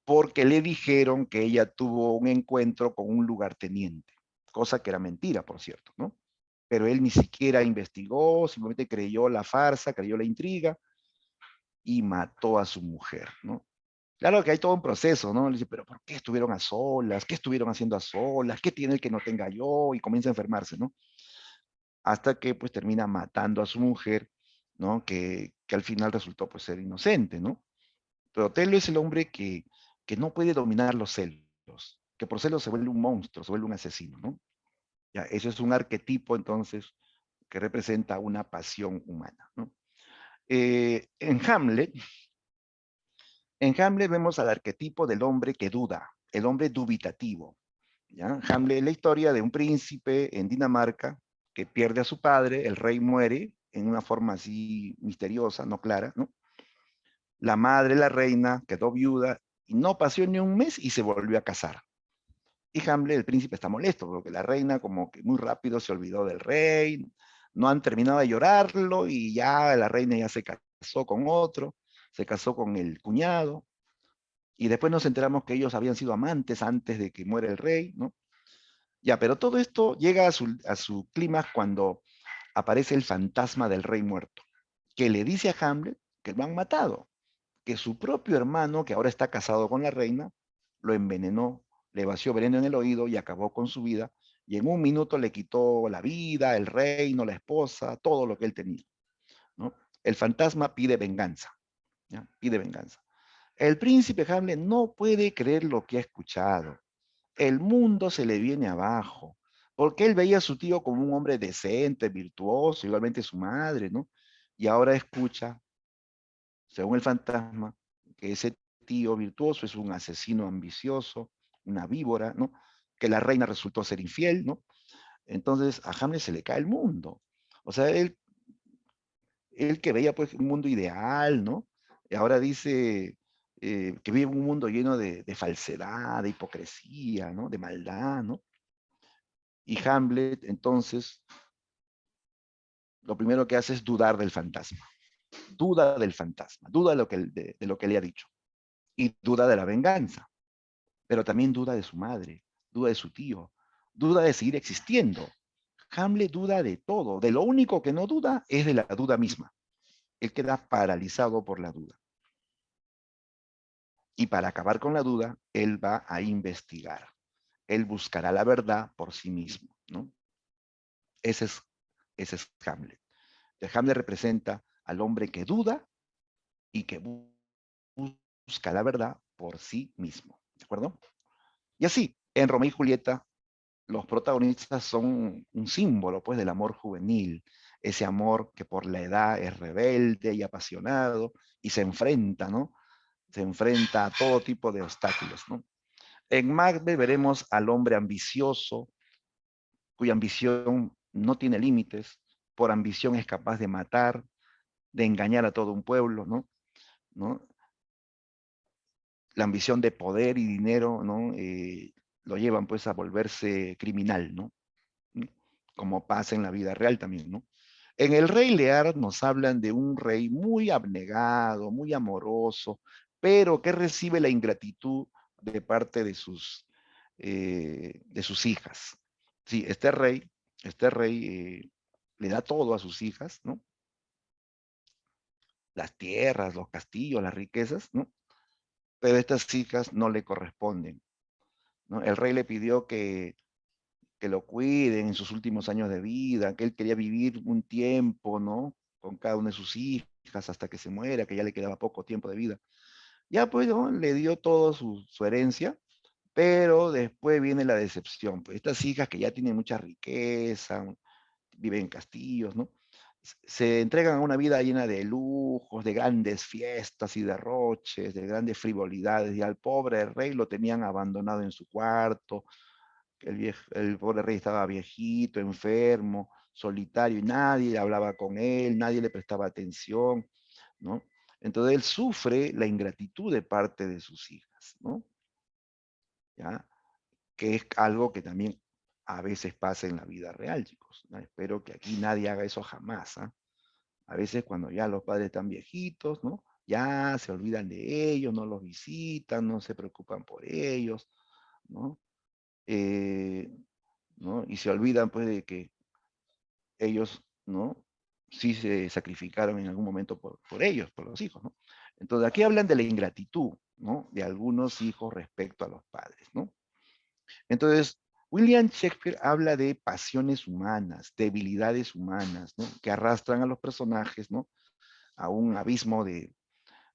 porque le dijeron que ella tuvo un encuentro con un lugarteniente, cosa que era mentira, por cierto, ¿no? Pero él ni siquiera investigó, simplemente creyó la farsa, creyó la intriga y mató a su mujer, ¿no? Claro que hay todo un proceso, ¿no? Le dice, pero ¿por qué estuvieron a solas? ¿Qué estuvieron haciendo a solas? ¿Qué tiene el que no tenga yo? Y comienza a enfermarse, ¿no? Hasta que pues termina matando a su mujer, ¿no? Que al final resultó pues ser inocente, ¿no? Pero Otelo es el hombre que no puede dominar los celos, que por celos se vuelve un monstruo, se vuelve un asesino, ¿no? Ya, eso es un arquetipo entonces que representa una pasión humana, ¿no? En Hamlet, en Hamlet vemos al arquetipo del hombre que duda, el hombre dubitativo. ¿Ya? Hamlet es la historia de un príncipe en Dinamarca que pierde a su padre, el rey muere en una forma así misteriosa, no clara, ¿no? La madre, la reina, quedó viuda y no pasó ni un mes y se volvió a casar. Y Hamlet, el príncipe, está molesto porque la reina como que muy rápido se olvidó del rey, no han terminado de llorarlo y ya la reina ya se casó con otro, se casó con el cuñado, y después nos enteramos que ellos habían sido amantes antes de que muera el rey, ¿no? Ya, pero todo esto llega a su clímax cuando aparece el fantasma del rey muerto, que le dice a Hamlet que lo han matado, que su propio hermano, que ahora está casado con la reina, lo envenenó, le vació veneno en el oído y acabó con su vida, y en un minuto le quitó la vida, el reino, la esposa, todo lo que él tenía, ¿no? El fantasma pide venganza, ¿ya? Pide venganza. El príncipe Hamlet no puede creer lo que ha escuchado. El mundo se le viene abajo, porque él veía a su tío como un hombre decente, virtuoso, igualmente su madre, ¿no? Y ahora escucha, según el fantasma, que ese tío virtuoso es un asesino ambicioso, una víbora, ¿no? Que la reina resultó ser infiel, ¿no? Entonces a Hamlet se le cae el mundo. O sea, él que veía pues un mundo ideal, ¿no? Y ahora dice que vive un mundo lleno de falsedad, de hipocresía, ¿no? De maldad, ¿no? Y Hamlet, entonces, lo primero que hace es dudar del fantasma. Duda del fantasma, duda de lo que le ha dicho. Y duda de la venganza. Pero también duda de su madre, duda de su tío, duda de seguir existiendo. Hamlet duda de todo. De lo único que no duda es de la duda misma. Él queda paralizado por la duda. Y para acabar con la duda, él va a investigar. Él buscará la verdad por sí mismo, ¿no? Ese es Hamlet. Hamlet representa al hombre que duda y que busca la verdad por sí mismo, ¿de acuerdo? Y así, en Romeo y Julieta, los protagonistas son un símbolo, pues, del amor juvenil, ese amor que por la edad es rebelde y apasionado y se enfrenta, ¿no? Se enfrenta a todo tipo de obstáculos, ¿no? En Macbeth veremos al hombre ambicioso, cuya ambición no tiene límites, por ambición es capaz de matar, de engañar a todo un pueblo, ¿no? ¿No? La ambición de poder y dinero, ¿no? Lo llevan pues a volverse criminal, ¿no? Como pasa en la vida real también, ¿no? En El Rey Lear nos hablan de un rey muy abnegado, muy amoroso, pero que recibe la ingratitud de parte de sus hijas. Sí, este rey le da todo a sus hijas, ¿no? Las tierras, los castillos, las riquezas, ¿no? Pero estas hijas no le corresponden, ¿no? El rey le pidió que lo cuiden en sus últimos años de vida, que él quería vivir un tiempo, ¿no? Con cada una de sus hijas hasta que se muera, que ya le quedaba poco tiempo de vida. Ya pues, ¿no? Le dio toda su herencia, pero después viene la decepción. Pues estas hijas que ya tienen mucha riqueza, viven en castillos, ¿no? Se entregan a una vida llena de lujos, de grandes fiestas y derroches, de grandes frivolidades, y al pobre rey lo tenían abandonado en su cuarto. El pobre rey estaba viejito, enfermo, solitario, y nadie hablaba con él, nadie le prestaba atención, ¿no? Entonces él sufre la ingratitud de parte de sus hijas, ¿no? ¿Ya? Que es algo que también a veces pasa en la vida real, chicos, ¿no? Espero que aquí nadie haga eso jamás, ¿ah? A veces cuando ya los padres están viejitos, ¿no? Ya se olvidan de ellos, no los visitan, no se preocupan por ellos, ¿no? Eh, ¿No? Y se olvidan pues de que ellos, ¿no? Sí se sacrificaron en algún momento por ellos, por los hijos, ¿no? Entonces aquí hablan de la ingratitud, ¿no? De algunos hijos respecto a los padres, ¿no? Entonces, William Shakespeare habla de pasiones humanas, debilidades humanas, ¿no? Que arrastran a los personajes, ¿no? A un abismo de,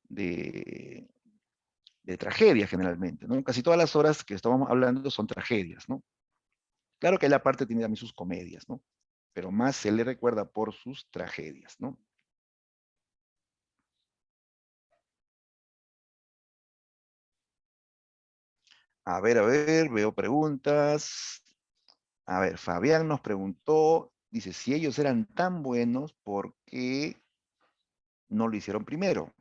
de tragedia generalmente, ¿no? Casi todas las obras que estamos hablando son tragedias, ¿no? Claro que la parte tiene también sus comedias, ¿no? Pero más se le recuerda por sus tragedias, ¿no? A ver, veo preguntas. A ver, Fabián nos preguntó, dice, si ellos eran tan buenos, ¿por qué no lo hicieron primero?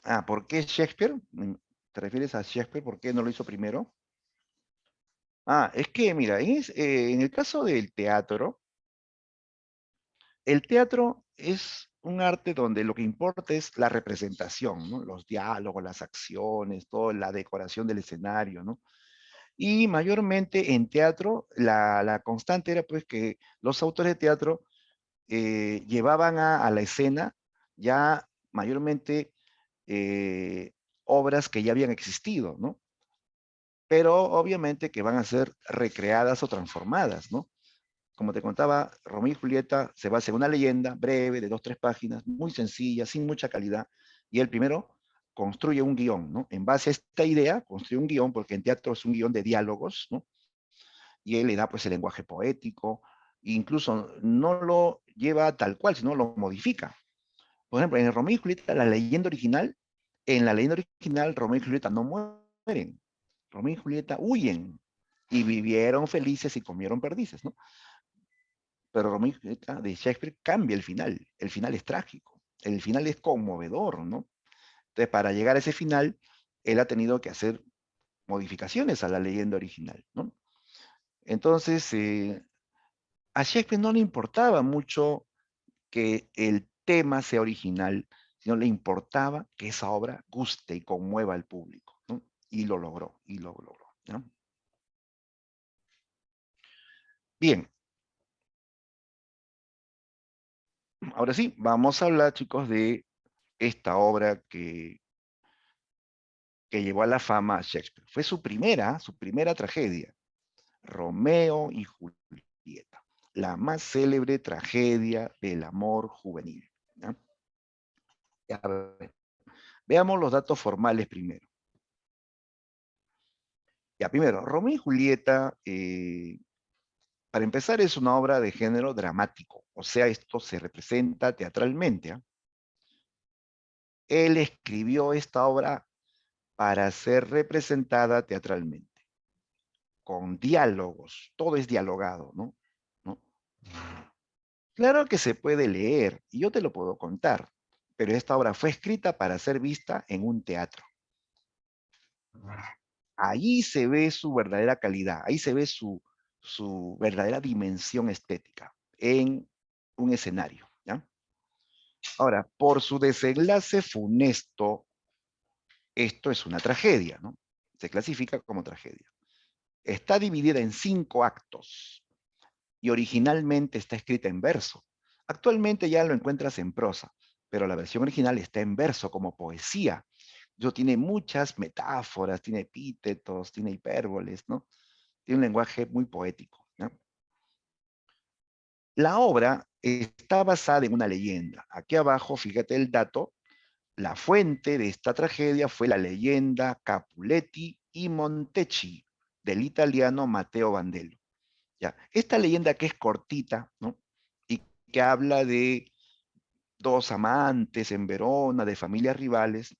Ah, ¿por qué Shakespeare? ¿Te refieres a Shakespeare? ¿Por qué no lo hizo primero? Ah, es que, mira, en el caso del teatro, el teatro es un arte donde lo que importa es la representación, ¿no? Los diálogos, las acciones, toda la decoración del escenario, ¿no? Y mayormente en teatro, la constante era pues que los autores de teatro llevaban a la escena ya mayormente obras que ya habían existido, ¿no? Pero obviamente que van a ser recreadas o transformadas, ¿no? Como te contaba, Romeo y Julieta se basa en una leyenda breve de 2, 3 páginas, muy sencilla, sin mucha calidad, y él primero construye un guión, ¿no? En base a esta idea, construye un guión, porque en teatro es un guión de diálogos, ¿no? Y él le da pues el lenguaje poético, e incluso no lo lleva tal cual, sino lo modifica. Por ejemplo, en el Romeo y Julieta, en la leyenda original, Romeo y Julieta no mueren. Romeo y Julieta huyen y vivieron felices y comieron perdices, ¿no? Pero Romeo y Julieta de Shakespeare cambia el final. El final es trágico. El final es conmovedor, ¿no? Entonces, para llegar a ese final, él ha tenido que hacer modificaciones a la leyenda original, ¿no? Entonces, a Shakespeare no le importaba mucho que el tema sea original, sino le importaba que esa obra guste y conmueva al público, ¿no? Y lo logró, y lo logró. ¿no? Bien. Ahora sí, vamos a hablar, chicos, de esta obra que llevó a la fama a Shakespeare. Fue su primera tragedia, Romeo y Julieta, la más célebre tragedia del amor juvenil. ¿Ya? Ya, veamos los datos formales primero. Ya, primero, Romeo y Julieta, para empezar, es una obra de género dramático, o sea, esto se representa teatralmente. ¿Eh? Él escribió esta obra para ser representada teatralmente, con diálogos, todo es dialogado, ¿no? ¿No? Claro que se puede leer, y yo te lo puedo contar, pero esta obra fue escrita para ser vista en un teatro. Ahí se ve su verdadera calidad, ahí se ve su verdadera dimensión estética, en un escenario, ¿ya? Ahora, por su desenlace funesto, esto es una tragedia, ¿no? Se clasifica como tragedia. Está dividida en 5 actos y originalmente está escrita en verso. Actualmente ya lo encuentras en prosa, pero la versión original está en verso como poesía. Tiene muchas metáforas, tiene epítetos, tiene hipérboles, ¿no? Tiene un lenguaje muy poético, ¿no? La obra está basada en una leyenda. Aquí abajo, fíjate el dato, la fuente de esta tragedia fue la leyenda Capuletti y Montecchi, del italiano Matteo Bandello. ¿Ya? Esta leyenda que es cortita, ¿no? Y que habla de 2 amantes en Verona, de familias rivales,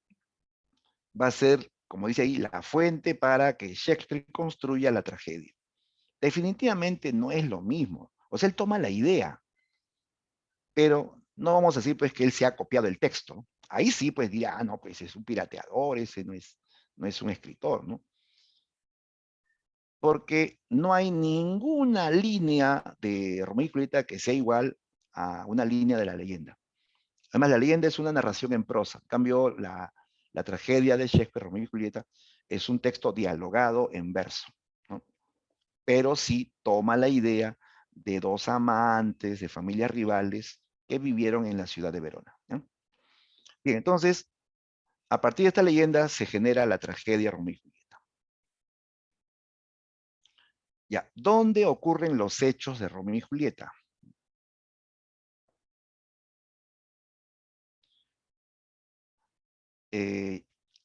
va a ser, como dice ahí, la fuente para que Shakespeare construya la tragedia. Definitivamente no es lo mismo. O sea, él toma la idea, pero no vamos a decir pues que él se ha copiado el texto. Ahí sí pues dirá, no, pues es un pirateador, ese no es un escritor, ¿no? Porque no hay ninguna línea de Romeo y Julieta que sea igual a una línea de la leyenda. Además, la leyenda es una narración en prosa. En cambio, la tragedia de Shakespeare, Romeo y Julieta, es un texto dialogado en verso, ¿no? Pero sí toma la idea de 2 amantes, de familias rivales que vivieron en la ciudad de Verona, ¿no? Bien, entonces, a partir de esta leyenda se genera la tragedia Romeo y Julieta. Ya, ¿dónde ocurren los hechos de Romeo y Julieta?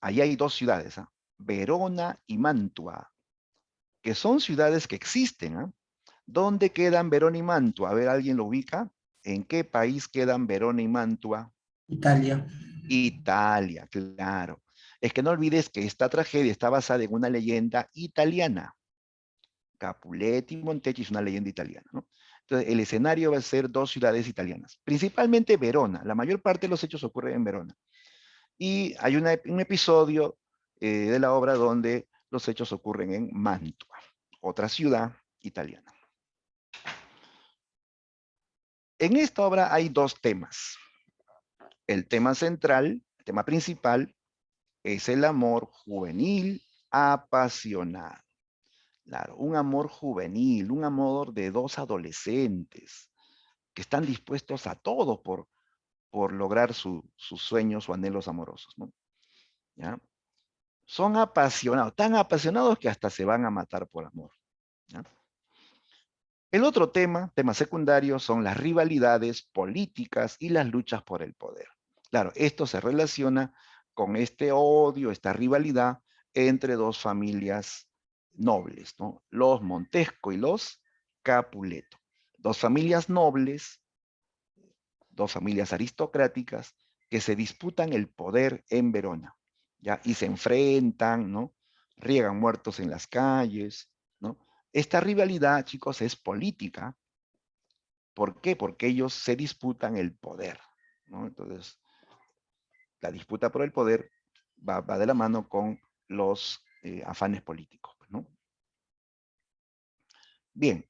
Allí hay 2 ciudades, ¿eh? Verona y Mantua, que son ciudades que existen. ¿Eh? ¿Dónde quedan Verona y Mantua? A ver, ¿alguien lo ubica? ¿En qué país quedan Verona y Mantua? Italia. Italia, claro. Es que no olvides que esta tragedia está basada en una leyenda italiana. Capuletti y Montecchi es una leyenda italiana, ¿no? Entonces, el escenario va a ser 2 ciudades italianas, principalmente Verona. La mayor parte de los hechos ocurren en Verona. Y hay un episodio de la obra donde los hechos ocurren en Mantua, otra ciudad italiana. En esta obra hay 2 temas. El tema central, el tema principal, es el amor juvenil apasionado. Claro, un amor juvenil, un amor de 2 adolescentes que están dispuestos a todo por lograr sus sueños o anhelos amorosos, ¿no? ¿Ya? Son apasionados, tan apasionados que hasta se van a matar por amor. ¿Ya? El otro tema secundario, son las rivalidades políticas y las luchas por el poder. Claro, esto se relaciona con este odio, esta rivalidad entre 2 familias nobles, ¿no? Los Montesco y los Capuleto. 2 familias nobles, 2 familias aristocráticas que se disputan el poder en Verona, ¿ya? Y se enfrentan, ¿no? Riegan muertos en las calles, ¿no? Esta rivalidad, chicos, es política. ¿Por qué? Porque ellos se disputan el poder, ¿no? Entonces, la disputa por el poder va de la mano con los afanes políticos, ¿no? Bien,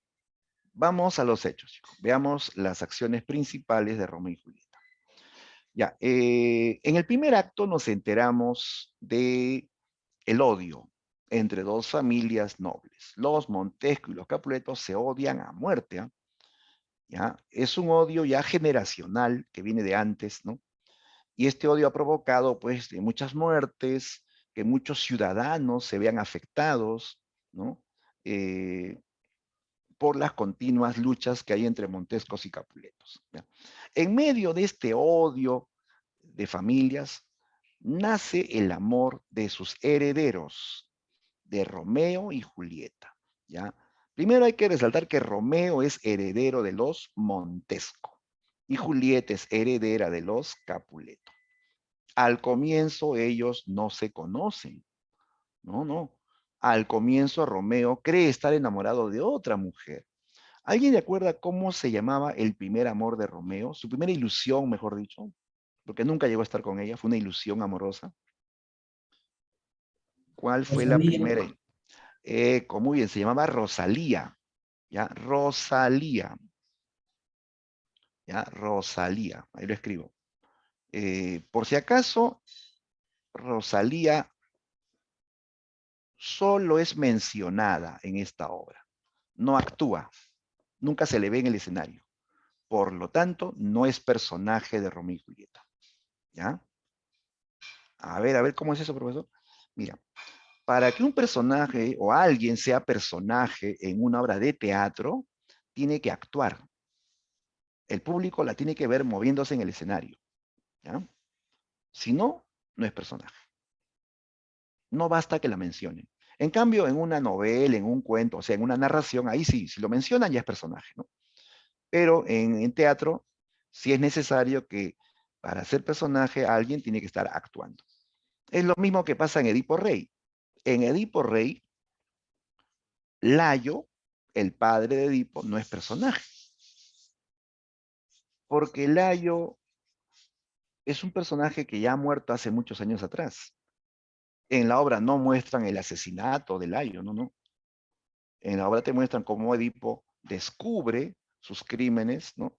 vamos a los hechos, chicos. Veamos las acciones principales de Romeo y Julieta. Ya, en el primer acto nos enteramos de el odio, entre dos familias nobles. Los Montesco y los Capuletos se odian a muerte, ¿ah? ¿Ya? Es un odio ya generacional que viene de antes, ¿no? Y este odio ha provocado, pues, de muchas muertes, que muchos ciudadanos se vean afectados, ¿no? Eh, por las continuas luchas que hay entre Montescos y Capuletos, ¿ya? En medio de este odio de familias, nace el amor de sus herederos, de Romeo y Julieta, ¿ya? Primero hay que resaltar que Romeo es heredero de los Montesco y Julieta es heredera de los Capuleto. Al comienzo ellos no se conocen, no. Al comienzo Romeo cree estar enamorado de otra mujer. ¿Alguien le acuerda cómo se llamaba el primer amor de Romeo? Su primera ilusión, mejor dicho, porque nunca llegó a estar con ella, fue una ilusión amorosa. ¿Cuál fue la Rosalía. primera? Muy bien, se llamaba Rosalía, ¿ya? Rosalía, ¿ya? Rosalía, ahí lo escribo. Por si acaso, Rosalía solo es mencionada en esta obra, no actúa, nunca se le ve en el escenario. Por lo tanto, no es personaje de Romeo y Julieta, ¿ya? A ver, ¿cómo es eso, profesor? Mira, para que un personaje o alguien sea personaje en una obra de teatro, tiene que actuar. El público la tiene que ver moviéndose en el escenario, ¿ya? Si no, no es personaje. No basta que la mencionen. En cambio, en una novela, en un cuento, o sea, en una narración, ahí sí, si lo mencionan ya es personaje, ¿no? Pero en teatro, sí es necesario que para ser personaje alguien tiene que estar actuando. Es lo mismo que pasa en Edipo Rey. En Edipo Rey, Layo, el padre de Edipo, no es personaje. Porque Layo es un personaje que ya ha muerto hace muchos años atrás. En la obra no muestran el asesinato de Layo, no. En la obra te muestran cómo Edipo descubre sus crímenes, ¿no?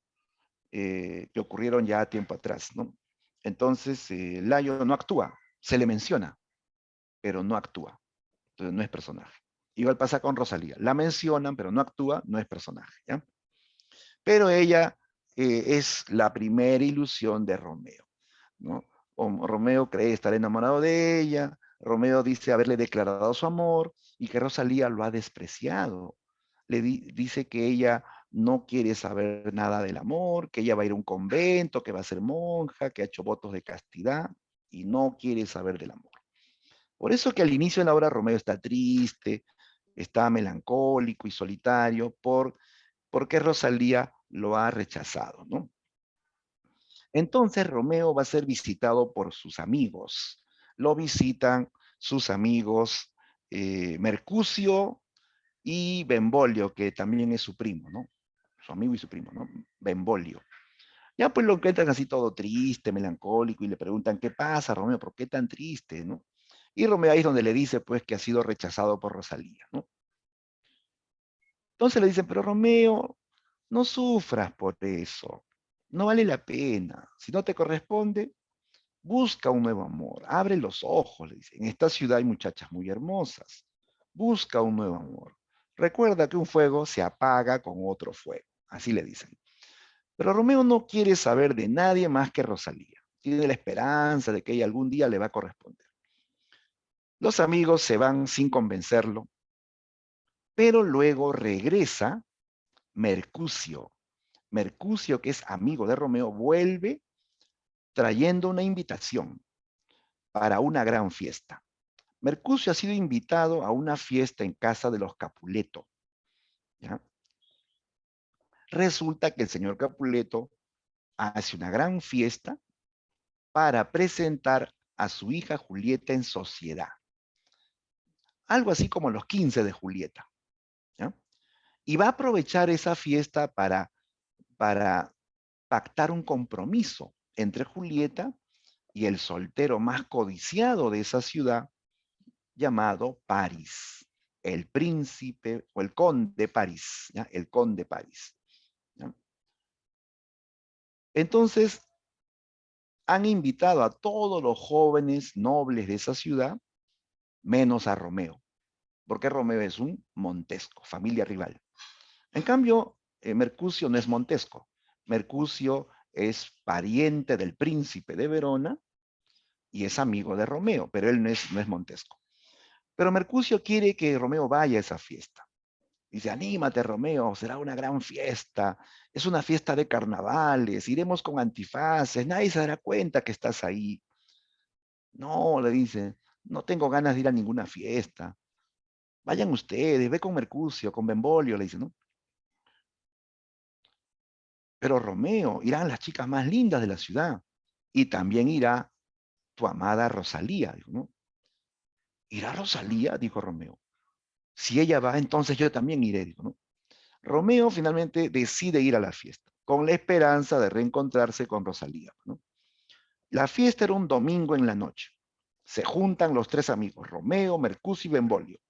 Que ocurrieron ya tiempo atrás, ¿no? Entonces, Layo no actúa, se le menciona, pero no actúa. Entonces, no es personaje. Igual pasa con Rosalía. La mencionan, pero no actúa, no es personaje, ¿ya? Pero ella es la primera ilusión de Romeo, ¿no? Romeo cree estar enamorado de ella, Romeo dice haberle declarado su amor y que Rosalía lo ha despreciado. Dice que ella no quiere saber nada del amor, que ella va a ir a un convento, que va a ser monja, que ha hecho votos de castidad y no quiere saber del amor. Por eso que al inicio de la obra Romeo está triste, está melancólico y solitario porque Rosalía lo ha rechazado, ¿no? Entonces Romeo va a ser visitado por sus amigos. Lo visitan sus amigos Mercucio y Benvolio, que también es su primo, ¿no? Su amigo y su primo, ¿no? Benvolio. Ya pues lo encuentran así todo triste, melancólico, y le preguntan, ¿qué pasa, Romeo? ¿Por qué tan triste, no? Y Romeo ahí es donde le dice, pues, que ha sido rechazado por Rosalía, ¿no? Entonces le dicen, pero Romeo, no sufras por eso. No vale la pena. Si no te corresponde, busca un nuevo amor. Abre los ojos, le dicen. En esta ciudad hay muchachas muy hermosas. Busca un nuevo amor. Recuerda que un fuego se apaga con otro fuego. Así le dicen. Pero Romeo no quiere saber de nadie más que Rosalía. Tiene la esperanza de que ella algún día le va a corresponder. Los amigos se van sin convencerlo, pero luego regresa Mercucio. Mercucio, que es amigo de Romeo, vuelve trayendo una invitación para una gran fiesta. Mercucio ha sido invitado a una fiesta en casa de los Capuleto, ¿ya? Resulta que el señor Capuleto hace una gran fiesta para presentar a su hija Julieta en sociedad. Algo así como los 15 de Julieta, ¿ya? Y va a aprovechar esa fiesta para pactar un compromiso entre Julieta y el soltero más codiciado de esa ciudad, llamado París, el príncipe o el conde París, ¿ya? El conde París, ¿ya? Entonces, han invitado a todos los jóvenes nobles de esa ciudad, menos a Romeo. porque Romeo es un Montesco, familia rival. En cambio, Mercucio no es Montesco. Mercucio es pariente del príncipe de Verona y es amigo de Romeo, pero él no es Montesco. Pero Mercucio quiere que Romeo vaya a esa fiesta. Dice, anímate, Romeo, será una gran fiesta. Es una fiesta de carnavales, iremos con antifaces, nadie se dará cuenta que estás ahí. No, le dice, no tengo ganas de ir a ninguna fiesta. Vayan ustedes, ve con Mercucio, con Benvolio, le dice, ¿no? Pero Romeo, irán las chicas más lindas de la ciudad. Y también irá tu amada Rosalía, dijo, ¿no? ¿Irá Rosalía? Dijo Romeo. Si ella va, entonces yo también iré, dijo, ¿no? Romeo finalmente decide ir a la fiesta, con la esperanza de reencontrarse con Rosalía, ¿no? La fiesta era un domingo en la noche. Se juntan los tres amigos, Romeo, Mercucio y Benvolio,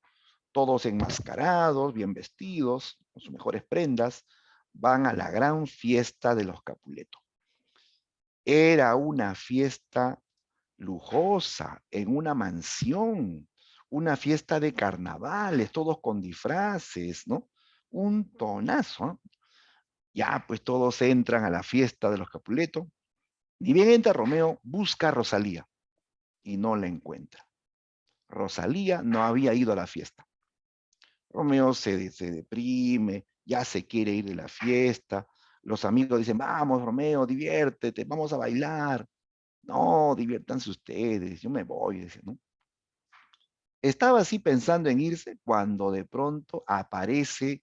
todos enmascarados, bien vestidos, con sus mejores prendas, van a la gran fiesta de los Capuleto. Era una fiesta lujosa, en una mansión, una fiesta de carnavales, todos con disfraces, ¿no? Un tonazo, ¿no? Ya, pues todos entran a la fiesta de los Capuleto. Ni bien entra Romeo, busca a Rosalía y no la encuentra. Rosalía no había ido a la fiesta. Romeo se deprime, ya se quiere ir de la fiesta. Los amigos dicen, vamos, Romeo, diviértete, vamos a bailar. No, diviértanse ustedes, yo me voy, dice, ¿no? Estaba así pensando en irse cuando de pronto aparece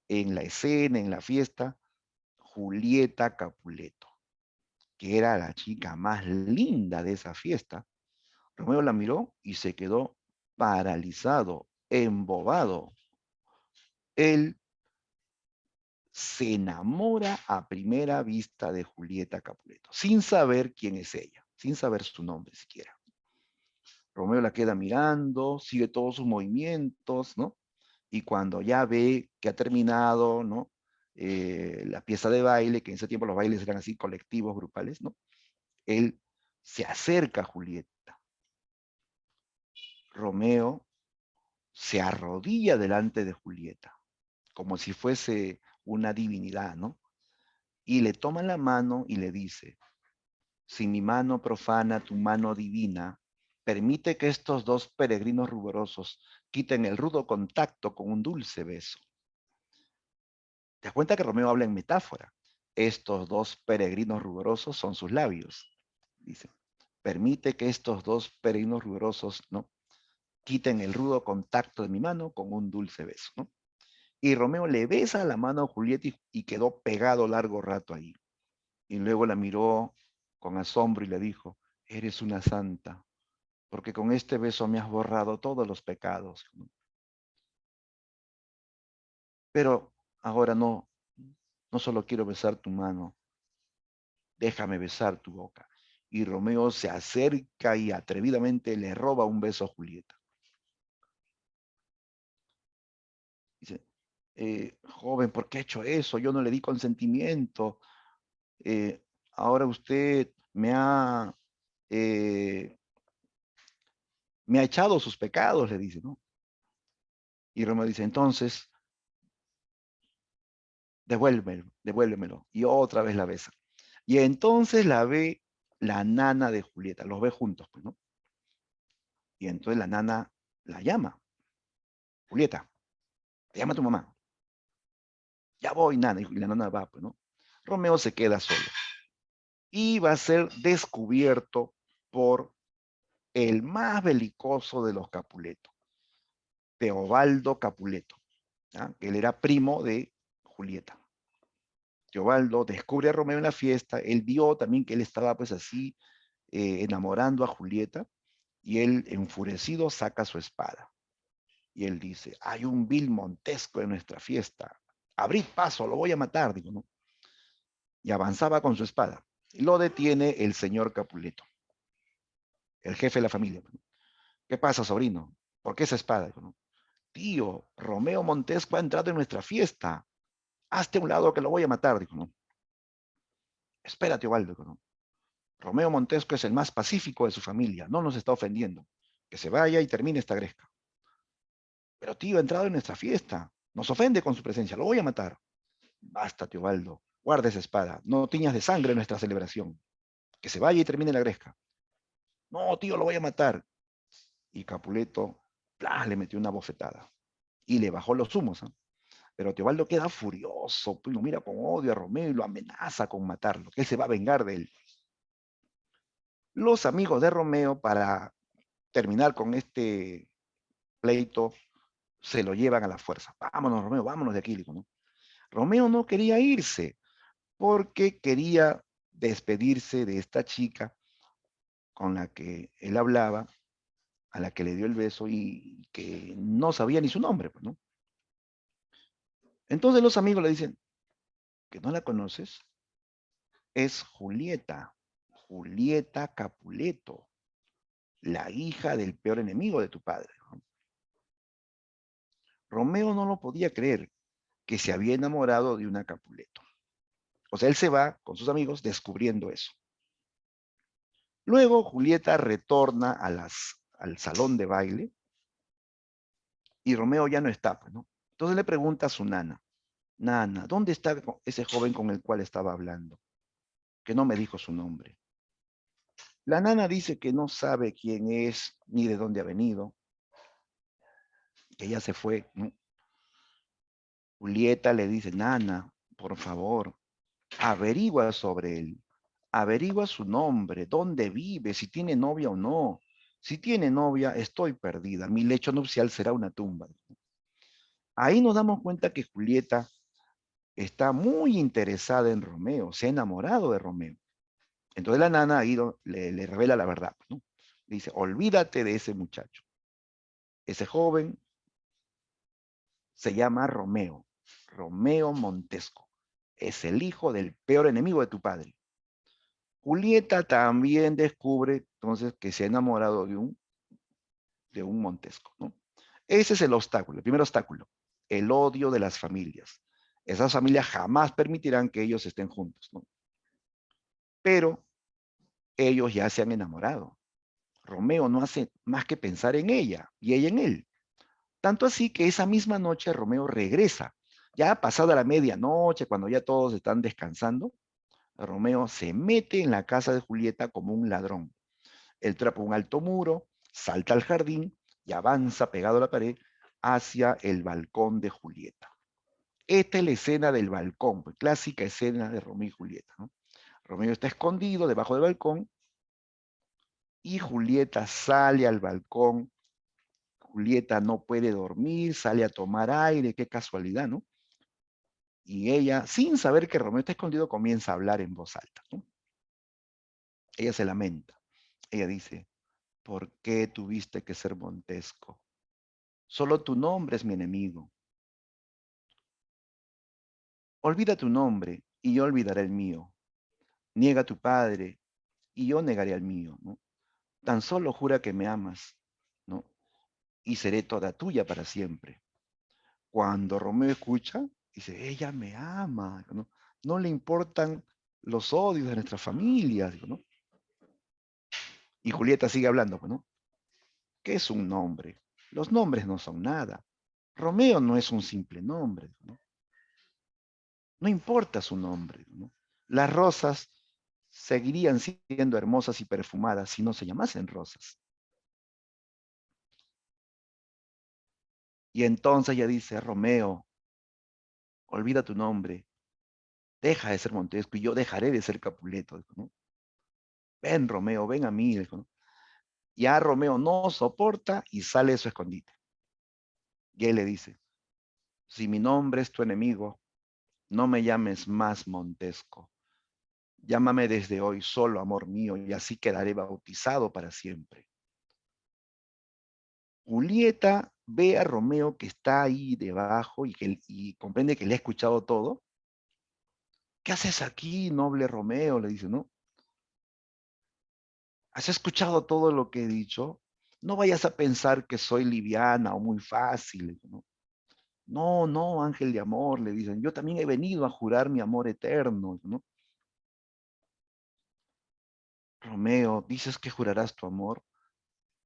en la escena, en la fiesta, Julieta Capuleto, que era la chica más linda de esa fiesta. Romeo la miró y se quedó paralizado, embobado. Él se enamora a primera vista de Julieta Capuleto, sin saber quién es ella, sin saber su nombre siquiera. Romeo la queda mirando, sigue todos sus movimientos, ¿no? Y cuando ya ve que ha terminado, ¿no? La pieza de baile, que en ese tiempo los bailes eran así colectivos, grupales, ¿no? Él se acerca a Julieta. Romeo se arrodilla delante de Julieta, como si fuese una divinidad, ¿no? Y le toma la mano y le dice, si mi mano profana tu mano divina, permite que estos dos peregrinos ruborosos quiten el rudo contacto con un dulce beso. ¿Te das cuenta que Romeo habla en metáfora? Estos dos peregrinos ruborosos son sus labios. Dice, permite que estos dos peregrinos ruborosos, ¿no? Quiten el rudo contacto de mi mano con un dulce beso, ¿no? Y Romeo le besa la mano a Julieta y quedó pegado largo rato ahí. Y luego la miró con asombro y le dijo, eres una santa, porque con este beso me has borrado todos los pecados. Pero ahora no solo quiero besar tu mano, déjame besar tu boca. Y Romeo se acerca y atrevidamente le roba un beso a Julieta. Dice, joven, ¿por qué ha hecho eso? Yo no le di consentimiento. Ahora usted eh, me ha echado sus pecados, le dice, ¿no? Y Romeo dice, entonces, devuélvemelo. Y otra vez la besa. Y entonces la ve la nana de Julieta, los ve juntos, pues, ¿no? Y entonces la nana la llama. Julieta, te llama tu mamá. Ya voy, nana. Y la nana va, pues, ¿no? Romeo se queda solo. Y va a ser descubierto por el más belicoso de los Capuleto, Teobaldo Capuleto. ¿Ya? Él era primo de Julieta. Teobaldo descubre a Romeo en la fiesta. Él vio también que él estaba pues así enamorando a Julieta. Y él, enfurecido, saca su espada. Y él dice, hay un vil Montesco en nuestra fiesta. Abrid paso, lo voy a matar, digo, ¿no? Y avanzaba con su espada. Y lo detiene el señor Capuleto, el jefe de la familia. ¿Qué pasa, sobrino? ¿Por qué esa espada? Digo, ¿no? Tío, Romeo Montesco ha entrado en nuestra fiesta. Hazte a un lado que lo voy a matar, dijo, ¿no? Espérate, Ovaldo, dijo, ¿no? Romeo Montesco es el más pacífico de su familia, no nos está ofendiendo. Que se vaya y termine esta gresca. Pero tío, ha entrado en nuestra fiesta. Nos ofende con su presencia. Lo voy a matar. Basta, Teobaldo. Guarda esa espada. No tiñas de sangre nuestra celebración. Que se vaya y termine la gresca. No, tío, lo voy a matar. Y Capuleto, ¡plá!, le metió una bofetada. Y le bajó los humos. ¿Eh? Pero Teobaldo queda furioso. Pues lo mira con odio a Romeo y lo amenaza con matarlo. Que él se va a vengar de él. Los amigos de Romeo, para terminar con este pleito, se lo llevan a la fuerza. Vámonos, Romeo, vámonos de aquí. ¿No? Romeo no quería irse porque quería despedirse de esta chica con la que él hablaba, a la que le dio el beso y que no sabía ni su nombre. Pues, ¿no? Entonces los amigos le dicen, ¿que no la conoces? Es Julieta, Julieta Capuleto, la hija del peor enemigo de tu padre. ¿No? Romeo no lo podía creer, que se había enamorado de una Capuleto. O sea, él se va con sus amigos descubriendo eso. Luego Julieta retorna al salón de baile y Romeo ya no está, pues, ¿no? Entonces le pregunta a su nana, nana, ¿dónde está ese joven con el cual estaba hablando? Que no me dijo su nombre. La nana dice que no sabe quién es ni de dónde ha venido, que ya se fue, ¿no? Julieta le dice, nana, por favor, averigua sobre él, averigua su nombre, dónde vive, si tiene novia o no. Si tiene novia, estoy perdida, mi lecho nupcial será una tumba. Ahí nos damos cuenta que Julieta está muy interesada en Romeo, se ha enamorado de Romeo. Entonces la nana ahí le revela la verdad, ¿no? Le dice, olvídate de ese muchacho. Ese joven se llama Romeo, Romeo Montesco. Es el hijo del peor enemigo de tu padre. Julieta también descubre entonces que se ha enamorado de un Montesco, ¿no? Ese es el obstáculo, el primer obstáculo, el odio de las familias. Esas familias jamás permitirán que ellos estén juntos, ¿no? Pero ellos ya se han enamorado. Romeo no hace más que pensar en ella y ella en él. Tanto así que esa misma noche Romeo regresa. Ya pasada la medianoche, cuando ya todos están descansando, Romeo se mete en la casa de Julieta como un ladrón. Él trapa un alto muro, salta al jardín y avanza pegado a la pared hacia el balcón de Julieta. Esta es la escena del balcón, pues, clásica escena de Romeo y Julieta, ¿no? Romeo está escondido debajo del balcón y Julieta sale al balcón. Julieta no puede dormir, sale a tomar aire, qué casualidad, ¿no? Y ella, sin saber que Romeo está escondido, comienza a hablar en voz alta, ¿no? Ella se lamenta. Ella dice, ¿por qué tuviste que ser Montesco? Solo tu nombre es mi enemigo. Olvida tu nombre y yo olvidaré el mío. Niega a tu padre y yo negaré al mío, ¿no? Tan solo jura que me amas, ¿no? Y seré toda tuya para siempre. Cuando Romeo escucha, dice, ella me ama, ¿no? No le importan los odios de nuestra familia, ¿no? Y Julieta sigue hablando, ¿no? ¿Qué es un nombre? Los nombres no son nada. Romeo no es un simple nombre, ¿no? No importa su nombre, ¿no? Las rosas seguirían siendo hermosas y perfumadas si no se llamasen rosas. Y entonces ella dice, Romeo, olvida tu nombre, deja de ser Montesco y yo dejaré de ser Capuleto, ¿no? Ven, Romeo, ven a mí, ¿no? Ya Romeo no soporta y sale de su escondite. Y él le dice, si mi nombre es tu enemigo, no me llames más Montesco. Llámame desde hoy solo amor mío y así quedaré bautizado para siempre. Julieta ve a Romeo que está ahí debajo y comprende que le ha escuchado todo. ¿Qué haces aquí, noble Romeo? Le dice, ¿no? ¿Has escuchado todo lo que he dicho? No vayas a pensar que soy liviana o muy fácil, ¿no? No, no, ángel de amor, le dicen. Yo también he venido a jurar mi amor eterno, ¿no? Romeo, ¿dices que jurarás tu amor?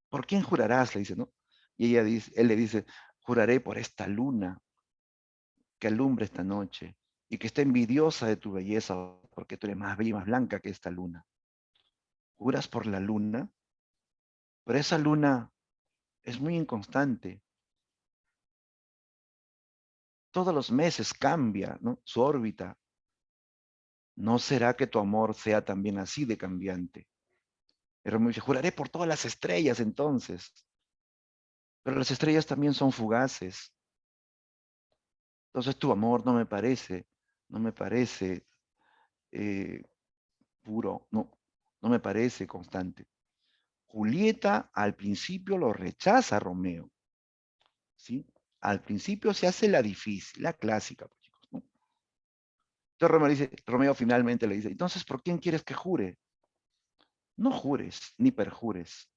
¿Por quién jurarás? Le dice, ¿no? Y él le dice, Juraré por esta luna que alumbra esta noche y que está envidiosa de tu belleza porque tú eres más bella y más blanca que esta luna. Juras por la luna, pero esa luna es muy inconstante. Todos los meses cambia, ¿no?, su órbita. ¿No será que tu amor sea también así de cambiante? Y Romeo dice, juraré por todas las estrellas entonces, pero las estrellas también son fugaces. Entonces tu amor no me parece eh, puro, no me parece constante. Julieta al principio lo rechaza a Romeo, ¿sí? Al principio se hace la difícil, la clásica, pues, chicos, ¿no? Entonces Romeo finalmente le dice, entonces, ¿por quién quieres que jure? No jures ni perjures,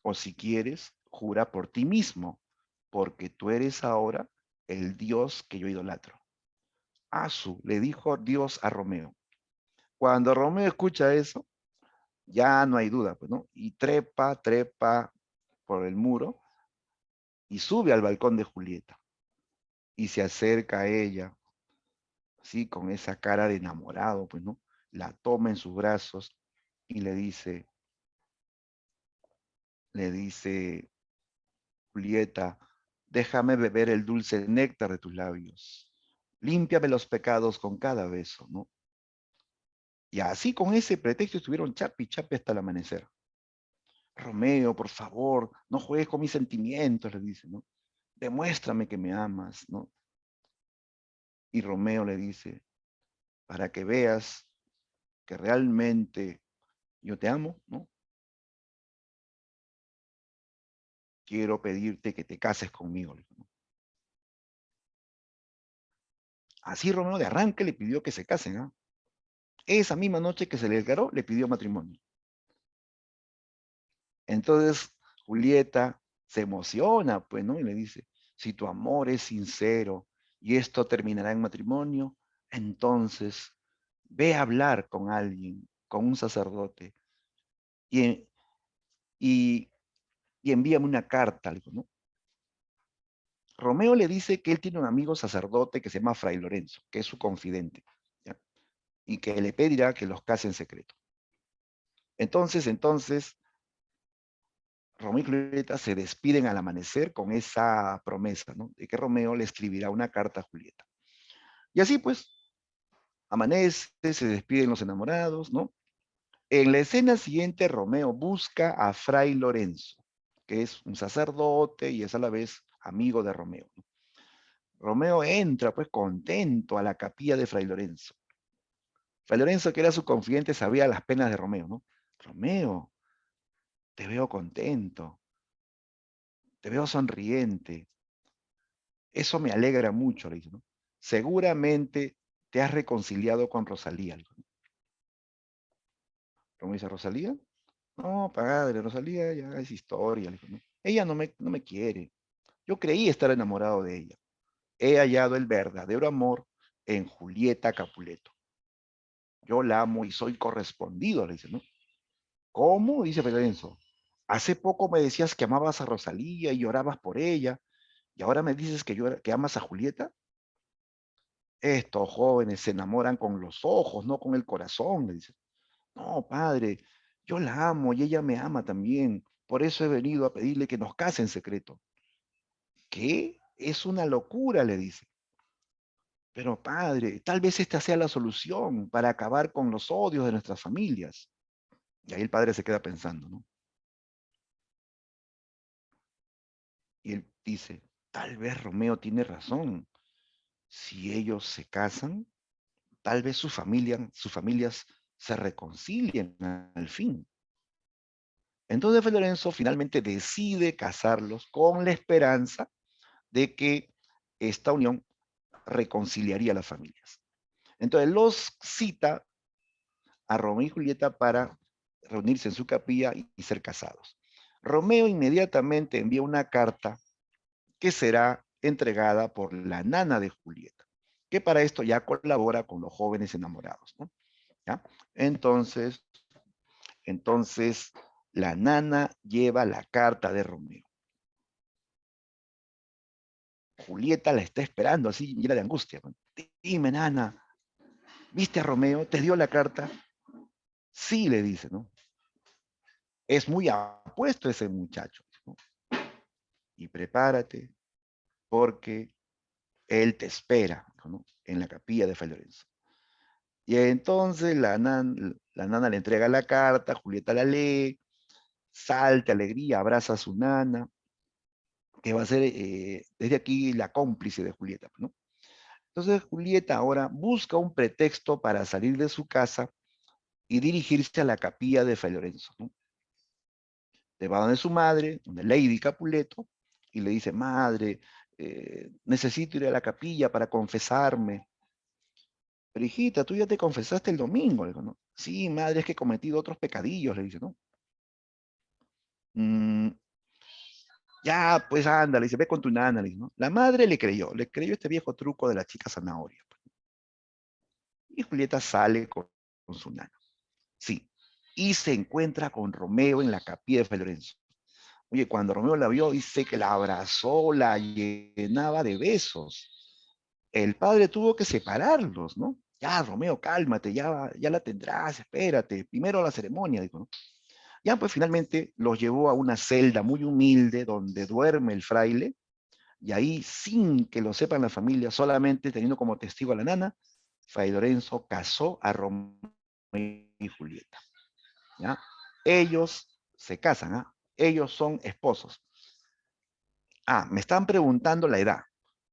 o si quieres, jura por ti mismo, porque tú eres ahora el Dios que yo idolatro. Asu, le dijo Dios a Romeo. Cuando Romeo escucha eso, ya no hay duda, pues, ¿no? Y trepa por el muro y sube al balcón de Julieta y se acerca a ella, así con esa cara de enamorado, pues, ¿no? La toma en sus brazos y le dice, Julieta, déjame beber el dulce néctar de tus labios. Límpiame los pecados con cada beso, ¿no? Y así con ese pretexto estuvieron chapi hasta el amanecer. Romeo, por favor, no juegues con mis sentimientos, le dice, ¿no? Demuéstrame que me amas, ¿no? Y Romeo le dice, para que veas que realmente yo te amo, ¿no? Quiero pedirte que te cases conmigo, ¿no? Así Romeo de arranque le pidió que se casen, ¿ah? Esa misma noche que se le declaró, le pidió matrimonio. Entonces Julieta se emociona, pues, ¿no? Y le dice, si tu amor es sincero y esto terminará en matrimonio, entonces ve a hablar con alguien, con un sacerdote, y, y, y envíame una carta, ¿no? Romeo le dice que él tiene un amigo sacerdote que se llama Fray Lorenzo, que es su confidente, ¿ya? Y que le pedirá que los case en secreto. Entonces, Romeo y Julieta se despiden al amanecer con esa promesa, ¿no? De que Romeo le escribirá una carta a Julieta. Y así pues, amanece, se despiden los enamorados, ¿no? En la escena siguiente, Romeo busca a Fray Lorenzo, que es un sacerdote y es a la vez amigo de Romeo, ¿no? Romeo entra pues contento a la capilla de Fray Lorenzo. Fray Lorenzo, que era su confidente, sabía las penas de Romeo, ¿no? Romeo, te veo contento, te veo sonriente, eso me alegra mucho, le dice, ¿no? Seguramente te has reconciliado con Rosalía. ¿No? Romeo dice, ¿Rosalía? No, padre, Rosalía ya es historia. Le dijo, ¿no? Ella no me quiere. Yo creí estar enamorado de ella. He hallado el verdadero amor en Julieta Capuleto. Yo la amo y soy correspondido, le dice, ¿no? ¿Cómo? Dice Lorenzo. Hace poco me decías que amabas a Rosalía y llorabas por ella, y ahora me dices que amas a Julieta. Estos jóvenes se enamoran con los ojos, no con el corazón, le dice. No, padre, yo la amo y ella me ama también. Por eso he venido a pedirle que nos case en secreto. ¿Qué? Es una locura, le dice. Pero padre, tal vez esta sea la solución para acabar con los odios de nuestras familias. Y ahí el padre se queda pensando, ¿no? Y él dice, tal vez Romeo tiene razón. Si ellos se casan, tal vez sus familias se reconcilien al fin. Entonces Lorenzo finalmente decide casarlos con la esperanza de que esta unión reconciliaría a las familias. Entonces los cita a Romeo y Julieta para reunirse en su capilla y ser casados. Romeo inmediatamente envía una carta que será entregada por la nana de Julieta, que para esto ya colabora con los jóvenes enamorados, ¿no? ¿Ya? Entonces, la nana lleva la carta de Romeo. Julieta la está esperando así, llena de angustia. Dime, nana, ¿viste a Romeo? ¿Te dio la carta? Sí, le dice, ¿no? Es muy apuesto ese muchacho, ¿no? Y prepárate, porque él te espera, ¿no? En la capilla de Fray Lorenzo. Y entonces la nana le entrega la carta, Julieta la lee, salta, alegría, abraza a su nana, que va a ser desde aquí la cómplice de Julieta, ¿no? Entonces Julieta ahora busca un pretexto para salir de su casa y dirigirse a la capilla de Fray Lorenzo, ¿no? Le va donde su madre, donde Lady Capuleto, y le dice, madre, necesito ir a la capilla para confesarme. Pero hijita, tú ya te confesaste el domingo. Le digo, ¿no? Sí, madre, es que he cometido otros pecadillos, le dice, ¿no? "Mm, ya, pues anda, le dice, ve con tu nana, le dice, ¿no? La madre le creyó este viejo truco de la chica zanahoria. Pues. Y Julieta sale con su nana. Sí, y se encuentra con Romeo en la capilla de Fray Lorenzo. Oye, cuando Romeo la vio, dice que la abrazó, la llenaba de besos. El padre tuvo que separarlos, ¿no? Ya, Romeo, cálmate, ya la tendrás, espérate, primero la ceremonia, dijo, ¿no? Ya, pues finalmente los llevó a una celda muy humilde donde duerme el fraile, y ahí, sin que lo sepan la familia, solamente teniendo como testigo a la nana, Fray Lorenzo casó a Romeo y Julieta, ¿ya? Ellos se casan, ¿ah? Ellos son esposos. Ah, me están preguntando la edad.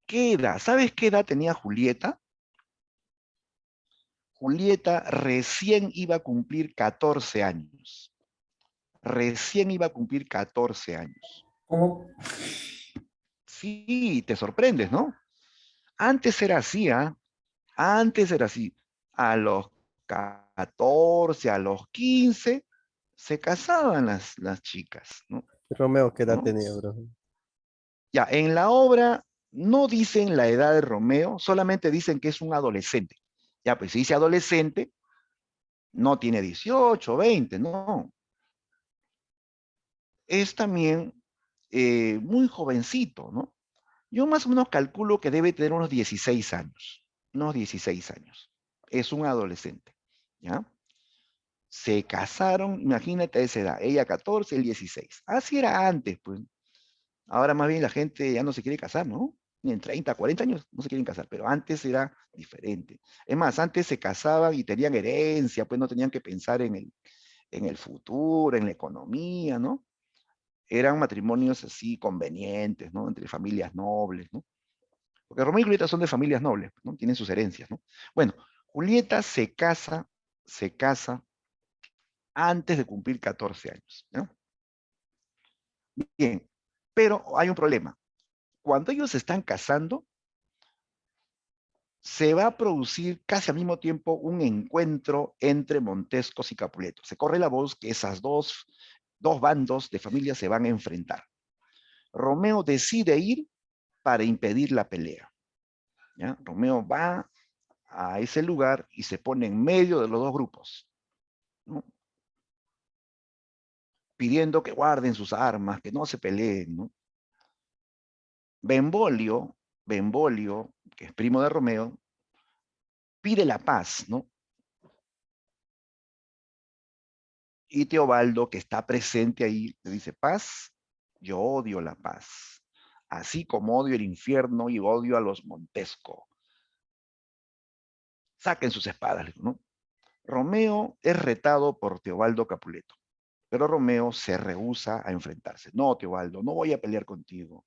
¿Qué edad? ¿Sabes qué edad tenía Julieta? Julieta recién iba a cumplir 14 años. Recién iba a cumplir 14 años. ¿Cómo? Sí, te sorprendes, ¿no? Antes era así, ¿ah? Antes era así. A los 14, a los 15, se casaban las chicas, ¿no? Romeo, ¿qué edad ¿No? tenía, profe? Ya, en la obra no dicen la edad de Romeo, solamente dicen que es un adolescente. Ya, pues si dice adolescente, no tiene 18, 20, no. Es también muy jovencito, ¿no? Yo más o menos calculo que debe tener unos 16 años, unos 16 años. Es un adolescente, ¿ya? Se casaron, imagínate a esa edad, ella 14, él 16. Así era antes, pues. Ahora más bien la gente ya no se quiere casar, ¿no? Ni en 30, 40 años no se quieren casar, pero antes era diferente. Es más, antes se casaban y tenían herencia, pues no tenían que pensar en el futuro, en la economía, ¿no? Eran matrimonios así convenientes, ¿no? Entre familias nobles, ¿no? Porque Romeo y Julieta son de familias nobles, ¿no? Tienen sus herencias, ¿no? Bueno, Julieta se casa antes de cumplir 14 años, ¿no? Bien, pero hay un problema. Cuando ellos se están casando, se va a producir casi al mismo tiempo un encuentro entre Montescos y Capuleto. Se corre la voz que esas dos bandos de familias se van a enfrentar. Romeo decide ir para impedir la pelea. ¿Ya? Romeo va a ese lugar y se pone en medio de los dos grupos, ¿no? Pidiendo que guarden sus armas, que no se peleen, ¿no? Benvolio, que es primo de Romeo, pide la paz, ¿no? Y Teobaldo, que está presente ahí, le dice, paz, yo odio la paz, así como odio el infierno y odio a los Montesco. Saquen sus espadas, ¿no? Romeo es retado por Teobaldo Capuleto, pero Romeo se rehúsa a enfrentarse. No, Teobaldo, no voy a pelear contigo,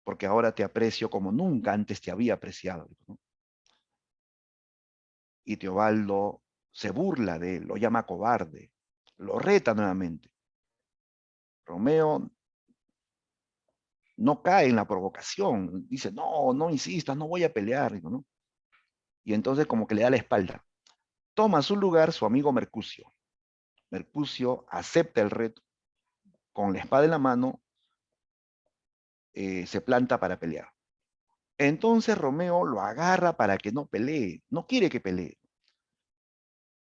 porque ahora te aprecio como nunca antes te había apreciado, ¿no? Y Teobaldo se burla de él, lo llama cobarde, lo reta nuevamente. Romeo no cae en la provocación, dice, no, no insistas, no voy a pelear, digo, ¿no? Y entonces como que le da la espalda. Toma su lugar su amigo Mercucio. Mercucio acepta el reto, con la espada en la mano, se planta para pelear. Entonces Romeo lo agarra para que no pelee, no quiere que pelee.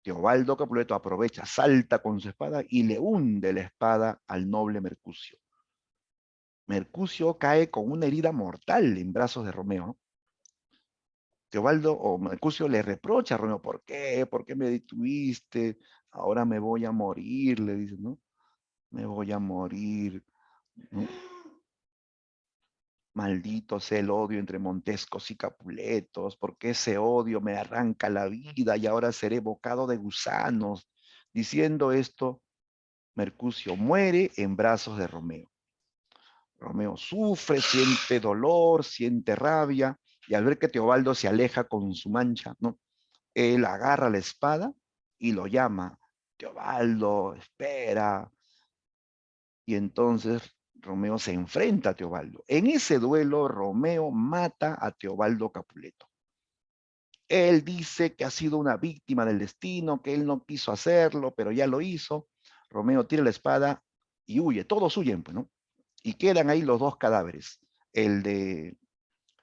Teobaldo Capuleto aprovecha, salta con su espada y le hunde la espada al noble Mercucio. Mercucio cae con una herida mortal en brazos de Romeo. Teobaldo o Mercucio le reprocha a Romeo, ¿por qué? ¿Por qué me detuviste? Ahora me voy a morir, le dice, ¿no? Me voy a morir, ¿no? Maldito sea el odio entre Montescos y Capuletos, porque ese odio me arranca la vida y ahora seré bocado de gusanos. Diciendo esto, Mercucio muere en brazos de Romeo. Romeo sufre, siente dolor, siente rabia, y al ver que Teobaldo se aleja con su mancha, ¿no? Él agarra la espada y lo llama, Teobaldo, espera. Y entonces Romeo se enfrenta a Teobaldo. En ese duelo, Romeo mata a Teobaldo Capuleto. Él dice que ha sido una víctima del destino, que él no quiso hacerlo, pero ya lo hizo. Romeo tira la espada y huye. Todos huyen, pues, ¿no? Y quedan ahí los dos cadáveres, el de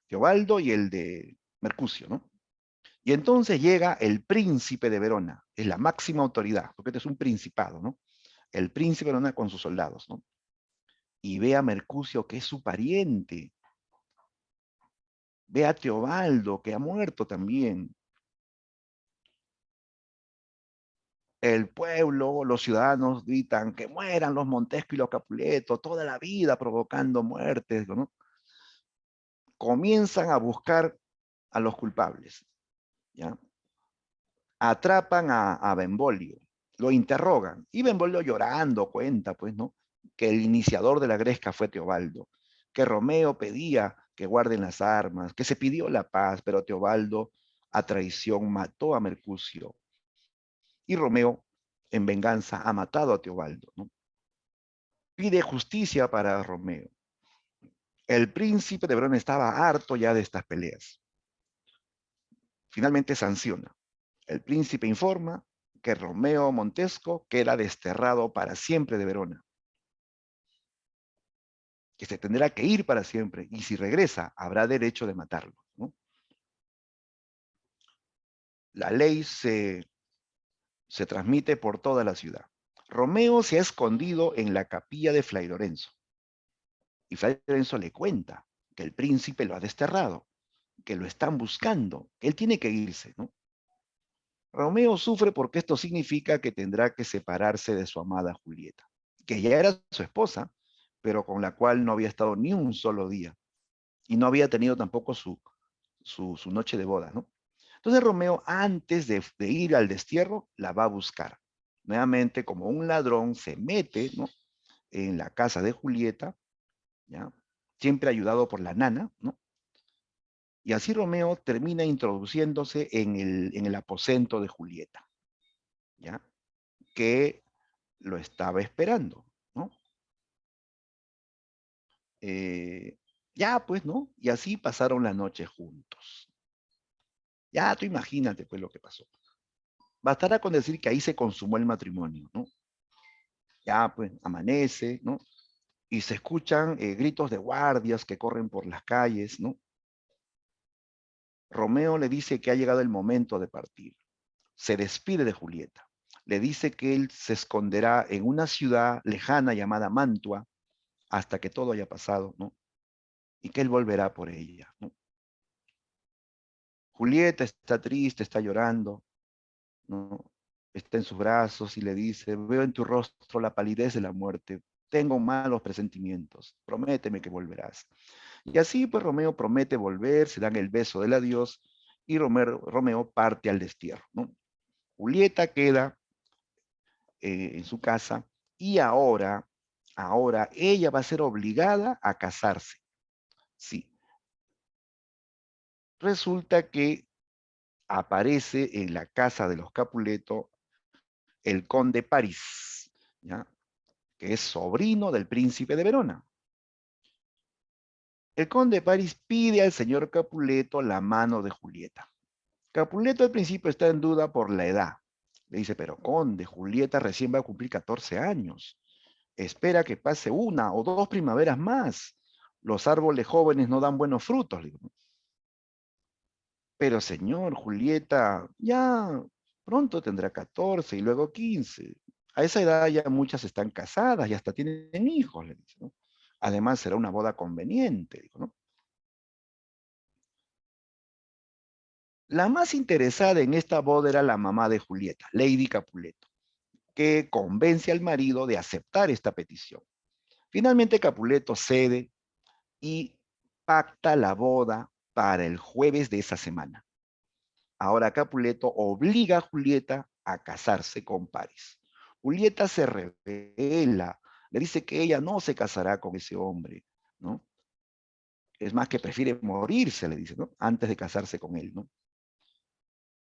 Teobaldo y el de Mercucio, ¿no? Y entonces llega el príncipe de Verona, es la máxima autoridad, porque este es un principado, ¿no? El príncipe de Verona con sus soldados, ¿no? Y ve a Mercucio, que es su pariente, ve a Teobaldo, que ha muerto también. El pueblo, los ciudadanos gritan que mueran los Montesco y los Capuleto, toda la vida provocando muertes, ¿no? Comienzan a buscar a los culpables, ¿ya? Atrapan a Benvolio, lo interrogan, y Benvolio llorando cuenta, pues, ¿no? Que el iniciador de la gresca fue Teobaldo, que Romeo pedía que guarden las armas, que se pidió la paz, pero Teobaldo a traición mató a Mercucio, y Romeo en venganza ha matado a Teobaldo, ¿no? Pide justicia para Romeo. El príncipe de Verona estaba harto ya de estas peleas. Finalmente sanciona. El príncipe informa que Romeo Montesco queda desterrado para siempre de Verona, que se tendrá que ir para siempre, y si regresa habrá derecho de matarlo, ¿no? La ley se transmite por toda la ciudad. Romeo se ha escondido en la capilla de Fray Lorenzo, y Fray Lorenzo le cuenta que el príncipe lo ha desterrado, que lo están buscando, que él tiene que irse, ¿no? Romeo sufre porque esto significa que tendrá que separarse de su amada Julieta, que ya era su esposa, pero con la cual no había estado ni un solo día, y no había tenido tampoco su noche de boda, ¿no? Entonces Romeo, antes de ir al destierro, la va a buscar. Nuevamente, como un ladrón, se mete, ¿no?, en la casa de Julieta, ¿ya? Siempre ayudado por la nana, ¿no? Y así Romeo termina introduciéndose en el aposento de Julieta, ¿ya? Que lo estaba esperando, ¿no? Eh, ya, pues, ¿no? Y así pasaron la noche juntos. Ya, tú imagínate, pues, lo que pasó. Bastará con decir que ahí se consumó el matrimonio, ¿no? Ya, pues, amanece, ¿no? Y se escuchan gritos de guardias que corren por las calles, ¿no? Romeo le dice que ha llegado el momento de partir. Se despide de Julieta. Le dice que él se esconderá en una ciudad lejana llamada Mantua hasta que todo haya pasado, ¿no? Y que él volverá por ella, ¿no? Julieta está triste, está llorando, ¿no? Está en sus brazos y le dice, veo en tu rostro la palidez de la muerte, tengo malos presentimientos, prométeme que volverás. Y así pues Romeo promete volver, se dan el beso del adiós y Romeo parte al destierro, ¿no? Julieta queda en su casa y ahora ella va a ser obligada a casarse. Sí, resulta que aparece en la casa de los Capuleto el conde París, ¿ya?, que es sobrino del príncipe de Verona. El conde París pide al señor Capuleto la mano de Julieta. Capuleto al principio está en duda por la edad. Le dice, pero conde, Julieta recién va a cumplir 14 años. Espera que pase una o dos primaveras más. Los árboles jóvenes no dan buenos frutos. Pero señor, Julieta ya pronto tendrá 14 y luego 15. A esa edad ya muchas están casadas y hasta tienen hijos, le dice, ¿no? Además, será una boda conveniente, dijo, ¿no? La más interesada en esta boda era la mamá de Julieta, Lady Capuleto, que convence al marido de aceptar esta petición. Finalmente Capuleto cede y pacta la boda para el jueves de esa semana. Ahora Capuleto obliga a Julieta a casarse con Paris. Julieta se revela, le dice que ella no se casará con ese hombre, ¿no? Es más, que prefiere morirse, le dice, ¿no? Antes de casarse con él, ¿no?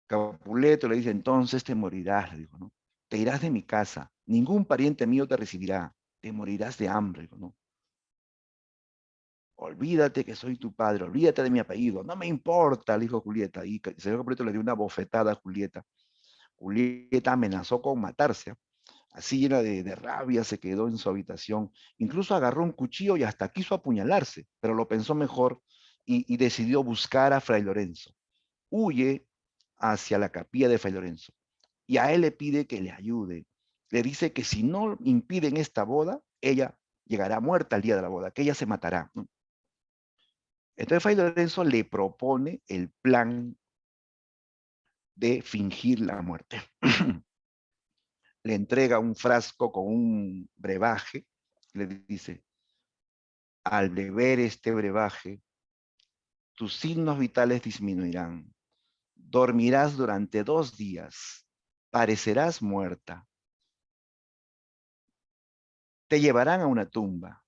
Capuleto le dice, entonces te morirás, le dijo, ¿no? Te irás de mi casa, ningún pariente mío te recibirá, te morirás de hambre, ¿no? Olvídate que soy tu padre, olvídate de mi apellido, no me importa, le dijo Julieta. Y el señor Capuleto le dio una bofetada a Julieta. Julieta amenazó con matarse. Así llena de rabia se quedó en su habitación. Incluso agarró un cuchillo y hasta quiso apuñalarse, pero lo pensó mejor y decidió buscar a Fray Lorenzo. Huye hacia la capilla de Fray Lorenzo y a él le pide que le ayude. Le dice que si no impiden esta boda, ella llegará muerta al día de la boda, que ella se matará, ¿no? Entonces Fray Lorenzo le propone el plan de fingir la muerte. Le entrega un frasco con un brebaje, le dice, al beber este brebaje, tus signos vitales disminuirán, dormirás durante 2 días, parecerás muerta, te llevarán a una tumba,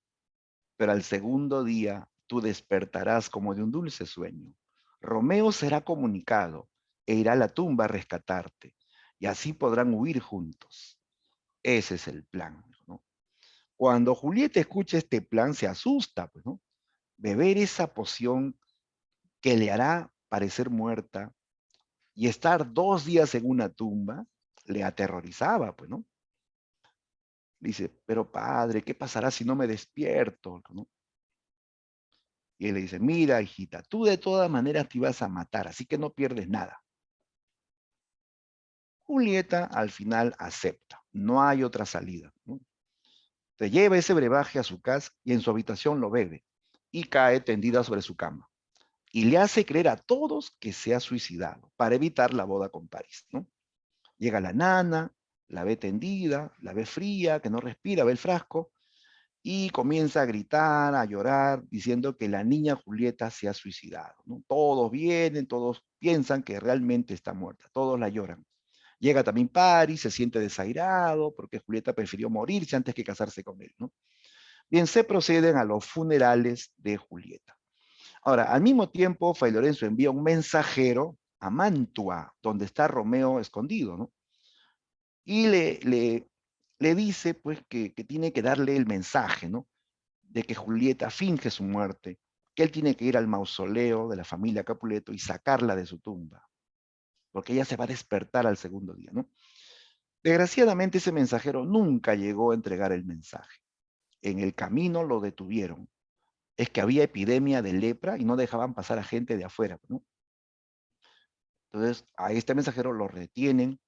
pero al segundo día tú despertarás como de un dulce sueño. Romeo será comunicado e irá a la tumba a rescatarte, y así podrán huir juntos. Ese es el plan, ¿no? Cuando Julieta escucha este plan, se asusta, pues, ¿no? Beber esa poción que le hará parecer muerta y estar 2 días en una tumba, le aterrorizaba, pues, ¿no? Dice, pero padre, ¿qué pasará si no me despierto? ¿No? Y él le dice, mira, hijita, tú de todas maneras te ibas a matar, así que no pierdes nada. Julieta al final acepta, no hay otra salida, ¿no? Se lleva ese brebaje a su casa y en su habitación lo bebe y cae tendida sobre su cama. Y le hace creer a todos que se ha suicidado para evitar la boda con París, ¿no? Llega la nana, la ve tendida, la ve fría, que no respira, ve el frasco y comienza a gritar, a llorar, diciendo que la niña Julieta se ha suicidado, ¿no? Todos vienen, todos piensan que realmente está muerta, todos la lloran. Llega también Paris, se siente desairado porque Julieta prefirió morirse antes que casarse con él, ¿no? Bien, se proceden a los funerales de Julieta. Ahora, al mismo tiempo, Fray Lorenzo envía un mensajero a Mantua, donde está Romeo escondido, ¿no? Y le dice, pues, que tiene que darle el mensaje, ¿no? De que Julieta finge su muerte, que él tiene que ir al mausoleo de la familia Capuleto y sacarla de su tumba, porque ella se va a despertar al segundo día, ¿no? Desgraciadamente, ese mensajero nunca llegó a entregar el mensaje. En el camino lo detuvieron. Es que había epidemia de lepra y no dejaban pasar a gente de afuera, ¿no? Entonces, a este mensajero lo retienen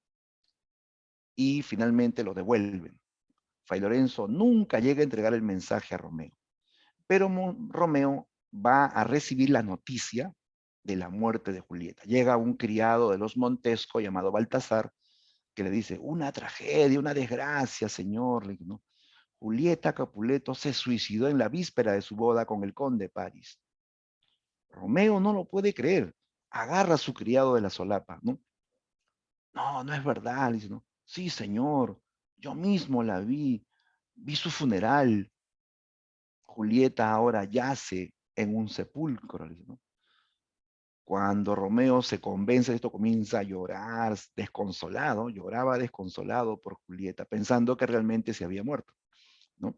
y finalmente lo devuelven. Fray Lorenzo nunca llega a entregar el mensaje a Romeo, pero Romeo va a recibir la noticia de la muerte de Julieta. Llega un criado de los Montesco llamado Baltasar que le dice, una tragedia, una desgracia, señor, ¿no? Julieta Capuleto se suicidó en la víspera de su boda con el conde París. Romeo no lo puede creer, agarra a su criado de la solapa, ¿no? No, no es verdad, dice, ¿no? Sí, señor, yo mismo la vi su funeral. Julieta ahora yace en un sepulcro, dice, ¿no? Cuando Romeo se convence de esto, comienza a llorar desconsolado, lloraba desconsolado por Julieta, pensando que realmente se había muerto, ¿no?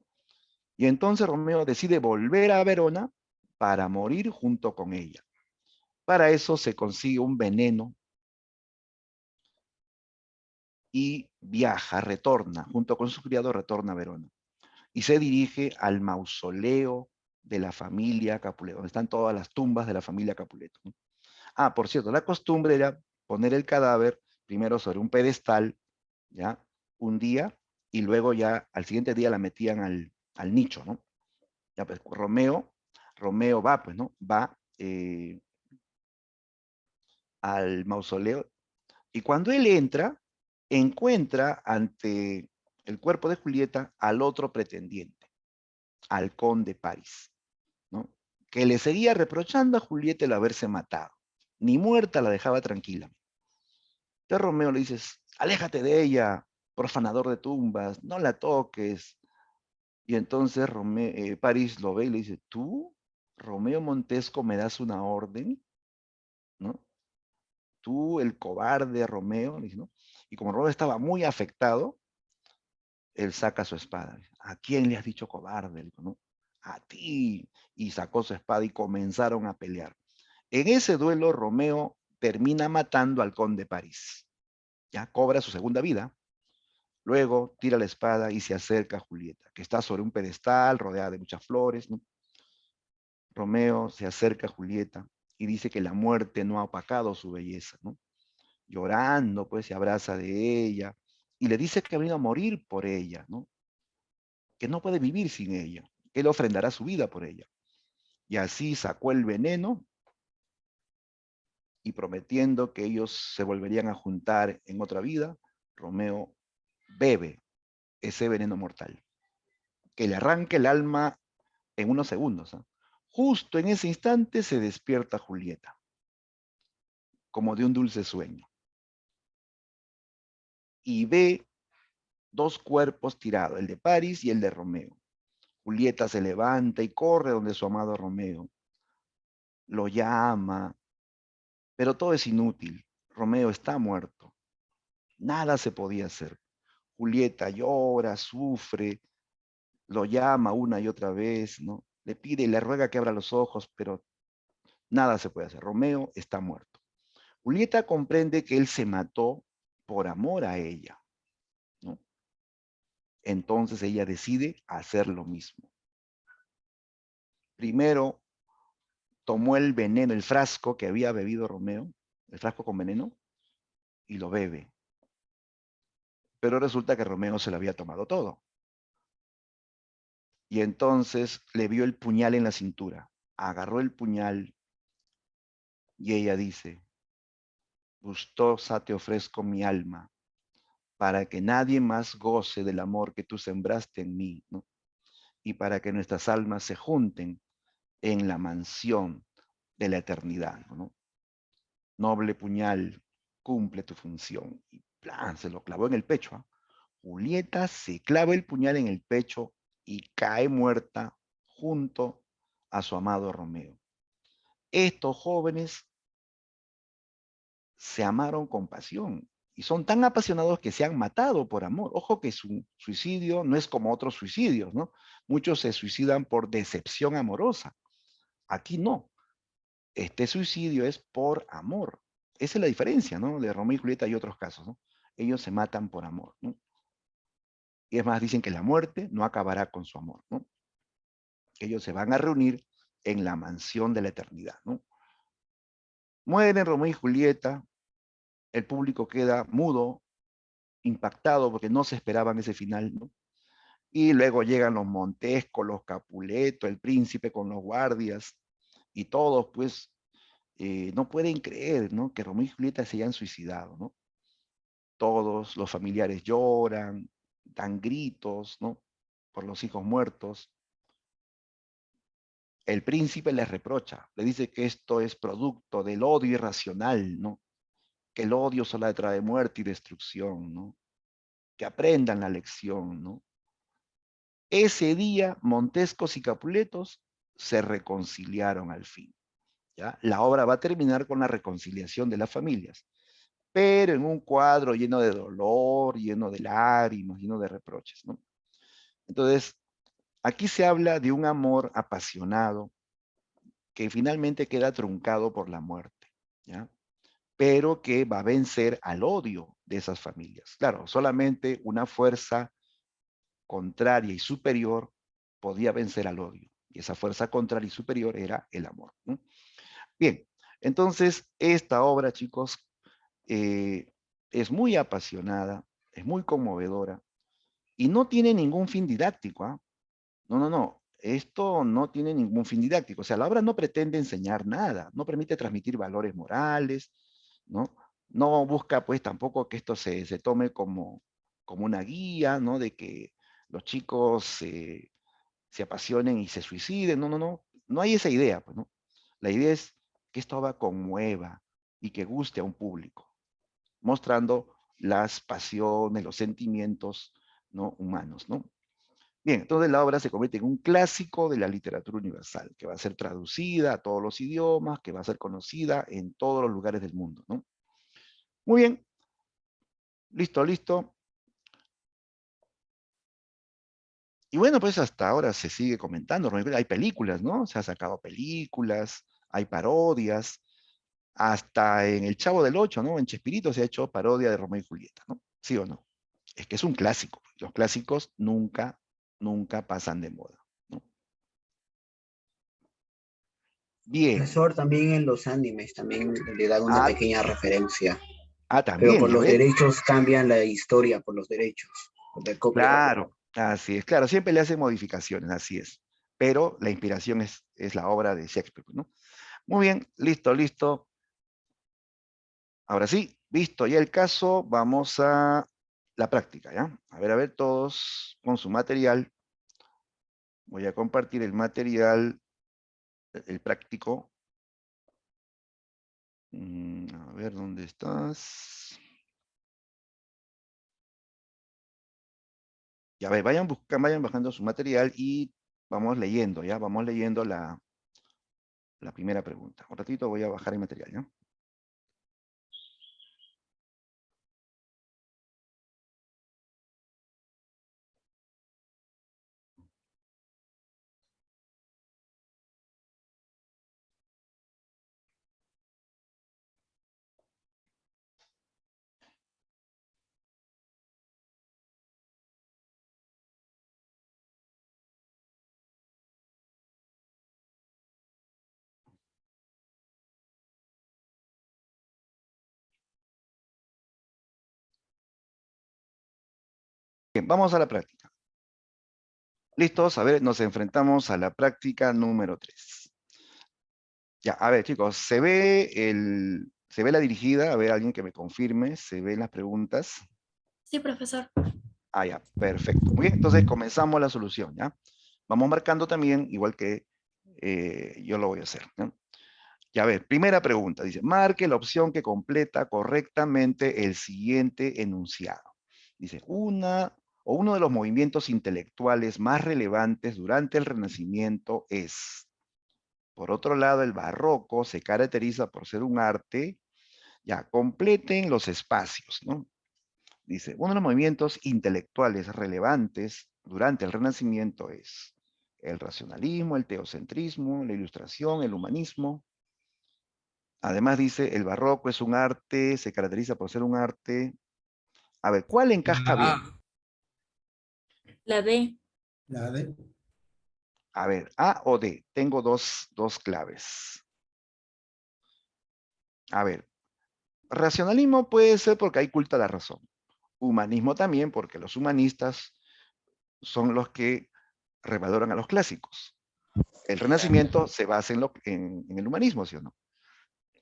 Y entonces Romeo decide volver a Verona para morir junto con ella. Para eso se consigue un veneno y viaja, retorna, junto con su criado retorna a Verona. Y se dirige al mausoleo de la familia Capuleto, donde están todas las tumbas de la familia Capuleto, ¿no? Ah, por cierto, la costumbre era poner el cadáver primero sobre un pedestal, ¿ya? Un día, y luego ya al siguiente día la metían al nicho, ¿no? Ya pues, Romeo va, pues, ¿no? Va al mausoleo y cuando él entra, encuentra ante el cuerpo de Julieta al otro pretendiente, al conde París, ¿no? Que le seguía reprochando a Julieta el haberse matado. Ni muerta la dejaba tranquila. Entonces Romeo le dice, aléjate de ella, profanador de tumbas, no la toques. Y entonces París lo ve y le dice, ¿tú, Romeo Montesco, me das una orden? ¿No? Tú, el cobarde Romeo, le dice, ¿no? Y como Romeo estaba muy afectado, él saca su espada. ¿A quién le has dicho cobarde? Le dijo, ¿no? A ti. Y sacó su espada y comenzaron a pelear. En ese duelo, Romeo termina matando al conde París. Ya cobra su segunda vida. Luego tira la espada y se acerca a Julieta, que está sobre un pedestal rodeada de muchas flores, ¿no? Romeo se acerca a Julieta y dice que la muerte no ha opacado su belleza, ¿no? Llorando, pues se abraza de ella y le dice que ha venido a morir por ella, ¿no? Que no puede vivir sin ella, que él ofrendará su vida por ella. Y así sacó el veneno y prometiendo que ellos se volverían a juntar en otra vida, Romeo bebe ese veneno mortal, que le arranca el alma en unos segundos. ¿Eh? Justo en ese instante se despierta Julieta, como de un dulce sueño, y ve dos cuerpos tirados, el de París y el de Romeo. Julieta se levanta y corre donde su amado Romeo. Lo llama, pero todo es inútil. Romeo está muerto. Nada se podía hacer. Julieta llora, sufre, lo llama una y otra vez, ¿no? Le pide y le ruega que abra los ojos, pero nada se puede hacer. Romeo está muerto. Julieta comprende que él se mató por amor a ella, ¿no? Entonces ella decide hacer lo mismo. Primero tomó el veneno, el frasco que había bebido Romeo, el frasco con veneno, y lo bebe. Pero resulta que Romeo se lo había tomado todo. Y entonces le vio el puñal en la cintura. Agarró el puñal y ella dice, gustosa te ofrezco mi alma para que nadie más goce del amor que tú sembraste en mí, ¿no? Y para que nuestras almas se junten en la mansión de la eternidad, ¿no? Noble puñal, cumple tu función. Y plan, se lo clavó en el pecho. ¿Eh? Julieta se clava el puñal en el pecho y cae muerta junto a su amado Romeo. Estos jóvenes se amaron con pasión y son tan apasionados que se han matado por amor. Ojo que su suicidio no es como otros suicidios, ¿no? Muchos se suicidan por decepción amorosa. Aquí no. Este suicidio es por amor. Esa es la diferencia, ¿no? De Romeo y Julieta y otros casos, ¿no? Ellos se matan por amor, ¿no? Y es más, dicen que la muerte no acabará con su amor, ¿no? Ellos se van a reunir en la mansión de la eternidad, ¿no? Mueren Romeo y Julieta, el público queda mudo, impactado porque no se esperaban ese final, ¿no? Y luego llegan los Montesco, los Capuleto, el príncipe con los guardias, y todos pues no pueden creer, ¿no? Que Romeo y Julieta se hayan suicidado, ¿no? Todos los familiares lloran, dan gritos, ¿no? Por los hijos muertos. El príncipe les reprocha, le dice que esto es producto del odio irracional, ¿no? Que el odio solo trae muerte y destrucción, ¿no? Que aprendan la lección, ¿no? Ese día, Montescos y Capuletos se reconciliaron al fin, ¿ya? La obra va a terminar con la reconciliación de las familias, pero en un cuadro lleno de dolor, lleno de lágrimas, lleno de reproches, ¿no? Entonces, aquí se habla de un amor apasionado que finalmente queda truncado por la muerte, ¿ya? Pero que va a vencer al odio de esas familias. Claro, solamente una fuerza contraria y superior podía vencer al odio. Y esa fuerza contraria y superior era el amor, ¿no? Bien, entonces esta obra, chicos, es muy apasionada, es muy conmovedora y no tiene ningún fin didáctico. ¿Eh? No, no, no. esto no tiene ningún fin didáctico. O sea, la obra no pretende enseñar nada, no permite transmitir valores morales, ¿no? No busca, pues, tampoco que esto se tome como una guía, ¿no? De que los chicos se apasionen y se suiciden. No, no, no. No hay esa idea, pues, ¿no? La idea es que esta obra conmueva y que guste a un público, mostrando las pasiones, los sentimientos, ¿no? Humanos, ¿no? Bien, entonces la obra se convierte en un clásico de la literatura universal, que va a ser traducida a todos los idiomas, que va a ser conocida en todos los lugares del mundo, ¿no? Muy bien, listo, listo. Y bueno, pues hasta ahora se sigue comentando, ¿no? Hay películas, ¿no? Se han sacado películas, hay parodias, hasta en El Chavo del Ocho, ¿no? En Chespirito se ha hecho parodia de Romeo y Julieta, ¿no? ¿Sí o no? Es que es un clásico. Los clásicos nunca, nunca pasan de moda, ¿no? Bien. Profesor, también en los animes también le dan una Ah, pequeña referencia, pero también, por ya los ves. derechos cambian la historia, por los derechos de copyright. Claro, así es. Claro, siempre le hacen modificaciones, así es. Pero la inspiración es la obra de Shakespeare, ¿no? Muy bien, listo, listo. Ahora sí, visto ya el caso, vamos a la práctica, ¿ya? A ver, todos con su material. Voy a compartir el material, el práctico. A ver, ¿dónde estás? Ya ver, vayan buscando, vayan bajando su material y vamos leyendo, ¿ya? Vamos leyendo la primera pregunta. Un ratito voy a bajar el material, ¿ya? Bien, vamos a la práctica. ¿Listos? A ver, nos enfrentamos a la práctica número 3. Ya, a ver, chicos, ¿se ve la dirigida? A ver, alguien que me confirme, ¿se ven las preguntas? Sí, profesor. Ah, ya, perfecto. Muy bien, entonces comenzamos la solución, ¿ya? Vamos marcando también, igual que yo lo voy a hacer, ¿ya? Ya, a ver, primera pregunta, dice, marque la opción que completa correctamente el siguiente enunciado. Dice, uno de los movimientos intelectuales más relevantes durante el Renacimiento es. Por otro lado, el barroco se caracteriza por ser un arte, ya, completen los espacios, ¿no? Dice, uno de los movimientos intelectuales relevantes durante el Renacimiento es el racionalismo, el teocentrismo, la ilustración, el humanismo. Además dice, el barroco es un arte, se caracteriza por ser un arte. A ver, ¿cuál encaja bien? La D. La D. A ver, A o D. Tengo dos claves. A ver, racionalismo puede ser porque hay culto a la razón. Humanismo también porque los humanistas son los que revaloran a los clásicos. El Renacimiento se basa en el humanismo, ¿sí o no?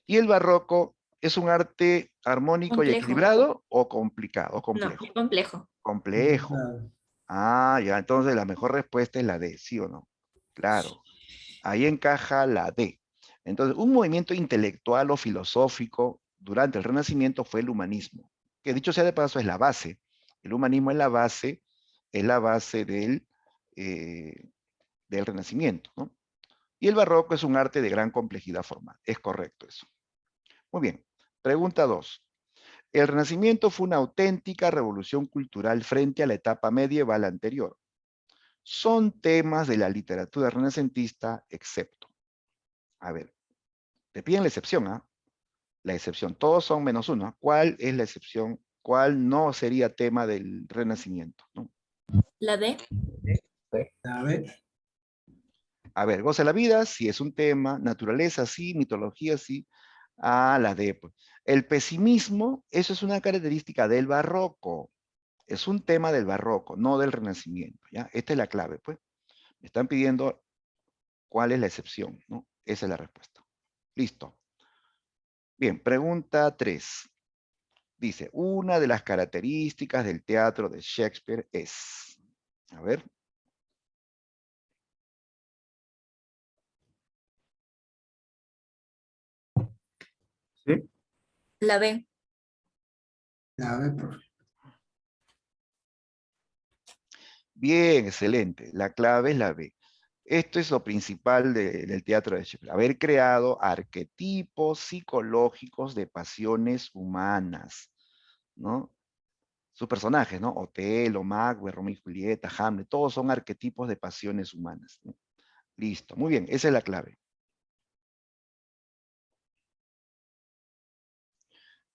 Y el barroco es un arte armónico y Complejo. equilibrado o complicado, o No, complejo. complejo. Complejo. Claro. Ah, ya, entonces la mejor respuesta es la D, ¿sí o no? Claro, ahí encaja la D. Entonces, un movimiento intelectual o filosófico durante el Renacimiento fue el humanismo, que dicho sea de paso es la base. El humanismo es la base del Renacimiento, ¿no? Y el barroco es un arte de gran complejidad formal. Es correcto eso. Muy bien. Pregunta 2. El Renacimiento fue una auténtica revolución cultural frente a la etapa medieval anterior. Son temas de la literatura renacentista, excepto. A ver, te piden la excepción, ¿ah? La excepción. Todos son menos uno. ¿Ah? ¿Cuál es la excepción? ¿Cuál no sería tema del Renacimiento? ¿No? La D. La B. A ver, goza la vida, sí es un tema. Naturaleza, sí. Mitología, sí. Ah, la D. Pues. El pesimismo, eso es una característica del barroco. Es un tema del barroco, no del Renacimiento. ¿ya? Esta es la clave, pues. Me están pidiendo cuál es la excepción, ¿no? Esa es la respuesta. Listo. Bien, pregunta 3. Dice, una de las características del teatro de Shakespeare es... A ver. ¿Sí? La B. La B, profe. Bien, excelente. La clave es la B. Esto es lo principal del teatro de Shakespeare. Haber creado arquetipos psicológicos de pasiones humanas, ¿no? Sus personajes, ¿no? Otelo, Macbeth, Romeo y Julieta, Hamlet, todos son arquetipos de pasiones humanas, ¿no? Listo, muy bien, esa es la clave.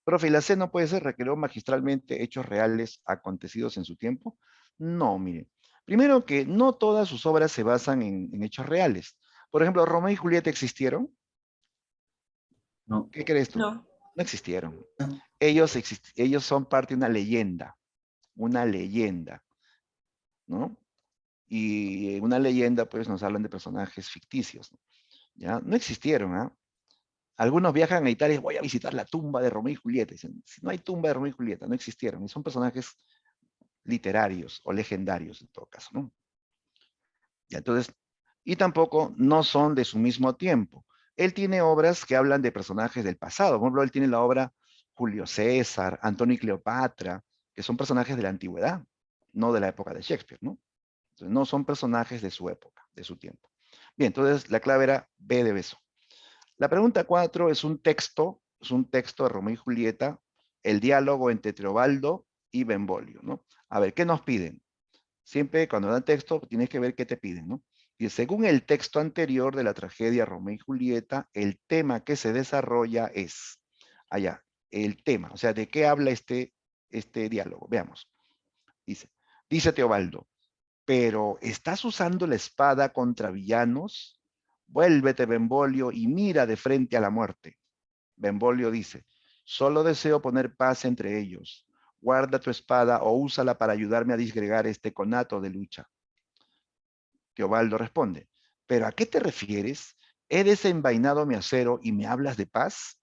Profe, ¿y la C no puede ser recreó magistralmente hechos reales acontecidos en su tiempo? No, mire. Primero que no todas sus obras se basan en hechos reales. Por ejemplo, ¿Romeo y Julieta existieron? No. ¿Qué crees tú? No. No existieron. No. Ellos son parte de una leyenda, ¿no? Y una leyenda, pues, nos hablan de personajes ficticios, ¿no? ¿Ya? No existieron, ¿ah? Algunos viajan a Italia y voy a visitar la tumba de Romeo y Julieta. Dicen, si no hay tumba de Romeo y Julieta, no existieron. Y son personajes literarios o legendarios en todo caso, ¿no? Ya, entonces, y tampoco no son de su mismo tiempo. Él tiene obras que hablan de personajes del pasado. Por ejemplo, él tiene la obra Julio César, Antonio y Cleopatra, que son personajes de la antigüedad, no de la época de Shakespeare, ¿no? Entonces, no son personajes de su época, de su tiempo. Bien, entonces la clave era B de beso. La pregunta 4 es un texto de Romeo y Julieta, el diálogo entre Teobaldo y Benvolio, ¿no? A ver, ¿qué nos piden? Siempre cuando dan texto tienes que ver qué te piden, ¿no? Y según el texto anterior de la tragedia Romeo y Julieta, el tema que se desarrolla es, allá, el tema, o sea, ¿de qué habla este diálogo? Veamos. Dice Teobaldo, pero ¿estás usando la espada contra villanos? Vuélvete, Benvolio, y mira de frente a la muerte. Benvolio dice, solo deseo poner paz entre ellos. Guarda tu espada o úsala para ayudarme a disgregar este conato de lucha. Teobaldo responde, ¿pero a qué te refieres? ¿He desenvainado mi acero y me hablas de paz?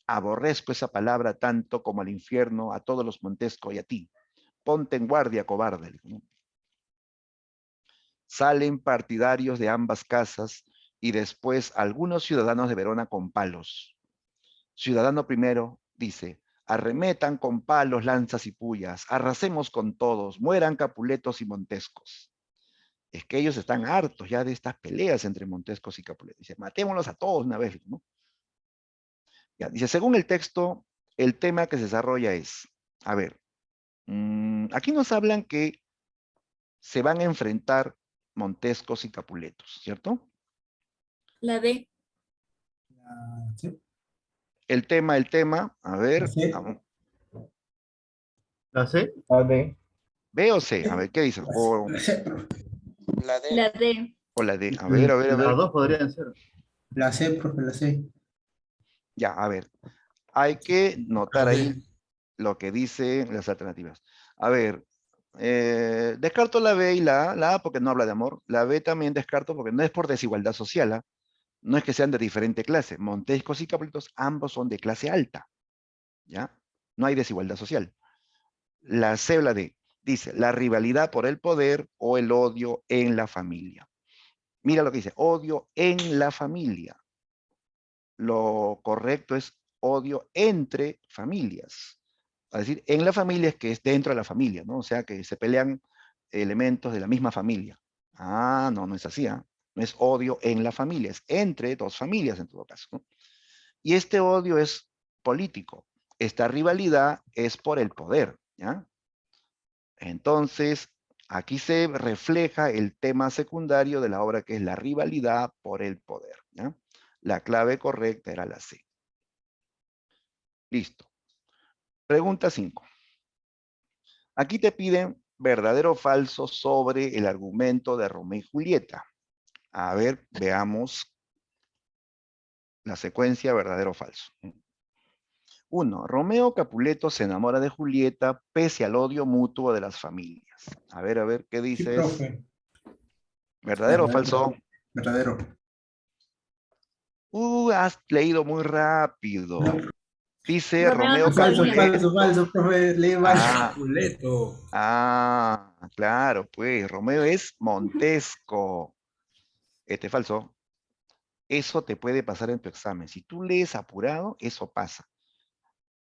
Aborrezco esa palabra tanto como al infierno, a todos los Montesco y a ti. Ponte en guardia, cobarde. Salen partidarios de ambas casas y después algunos ciudadanos de Verona con palos. Ciudadano primero dice, arremetan con palos, lanzas y pullas, arrasemos con todos, mueran Capuletos y Montescos. Es que ellos están hartos ya de estas peleas entre Montescos y Capuletos. Dice, matémoslos a todos una vez, ¿no? Ya, dice, según el texto, el tema que se desarrolla es, a ver, aquí nos hablan que se van a enfrentar Montescos y Capuletos, ¿cierto? La D. La C. El tema, a ver, La C. ¿La C? La D. B o C, a ver, ¿qué dicen? La C, profe. La D. La D. O la D, a ver, Las dos podrían ser. La C, profe, la C. ya, a ver, hay que notar La ahí D. lo que dicen las alternativas. A ver, descarto la B y la A porque no habla de amor. La B también descarto porque no es por desigualdad social, ¿ah? No es que sean de diferente clase. Montescos y Capuletos ambos son de clase alta, ¿ya? No hay desigualdad social. La C o la D dice, la rivalidad por el poder o el odio en la familia. Mira lo que dice, odio en la familia. Lo correcto es odio entre familias. Es decir, en la familia es que es dentro de la familia, ¿no? O sea, que se pelean elementos de la misma familia. Ah, no, no es así, ¿ah? No es odio en la familia, es entre dos familias en todo caso, ¿no? Y este odio es político. Esta rivalidad es por el poder, ¿ya? Entonces, aquí se refleja el tema secundario de la obra que es la rivalidad por el poder, ¿ya? La clave correcta era la C. Listo. Pregunta 5. Aquí te piden verdadero o falso sobre el argumento de Romeo y Julieta. A ver, veamos la secuencia verdadero o falso. 1. Romeo Capuleto se enamora de Julieta pese al odio mutuo de las familias. A ver, ¿qué Sí, dices? profe. ¿Verdadero o falso? Verdadero. Has leído muy rápido. No, Dice Romeo Romeo no falso, sabía. falso, Capuleto. falso, profe, lee mal. Ah, Capuleto. claro, pues Romeo es Montesco. Este es falso. Eso te puede pasar en tu examen. Si tú lees apurado, eso pasa.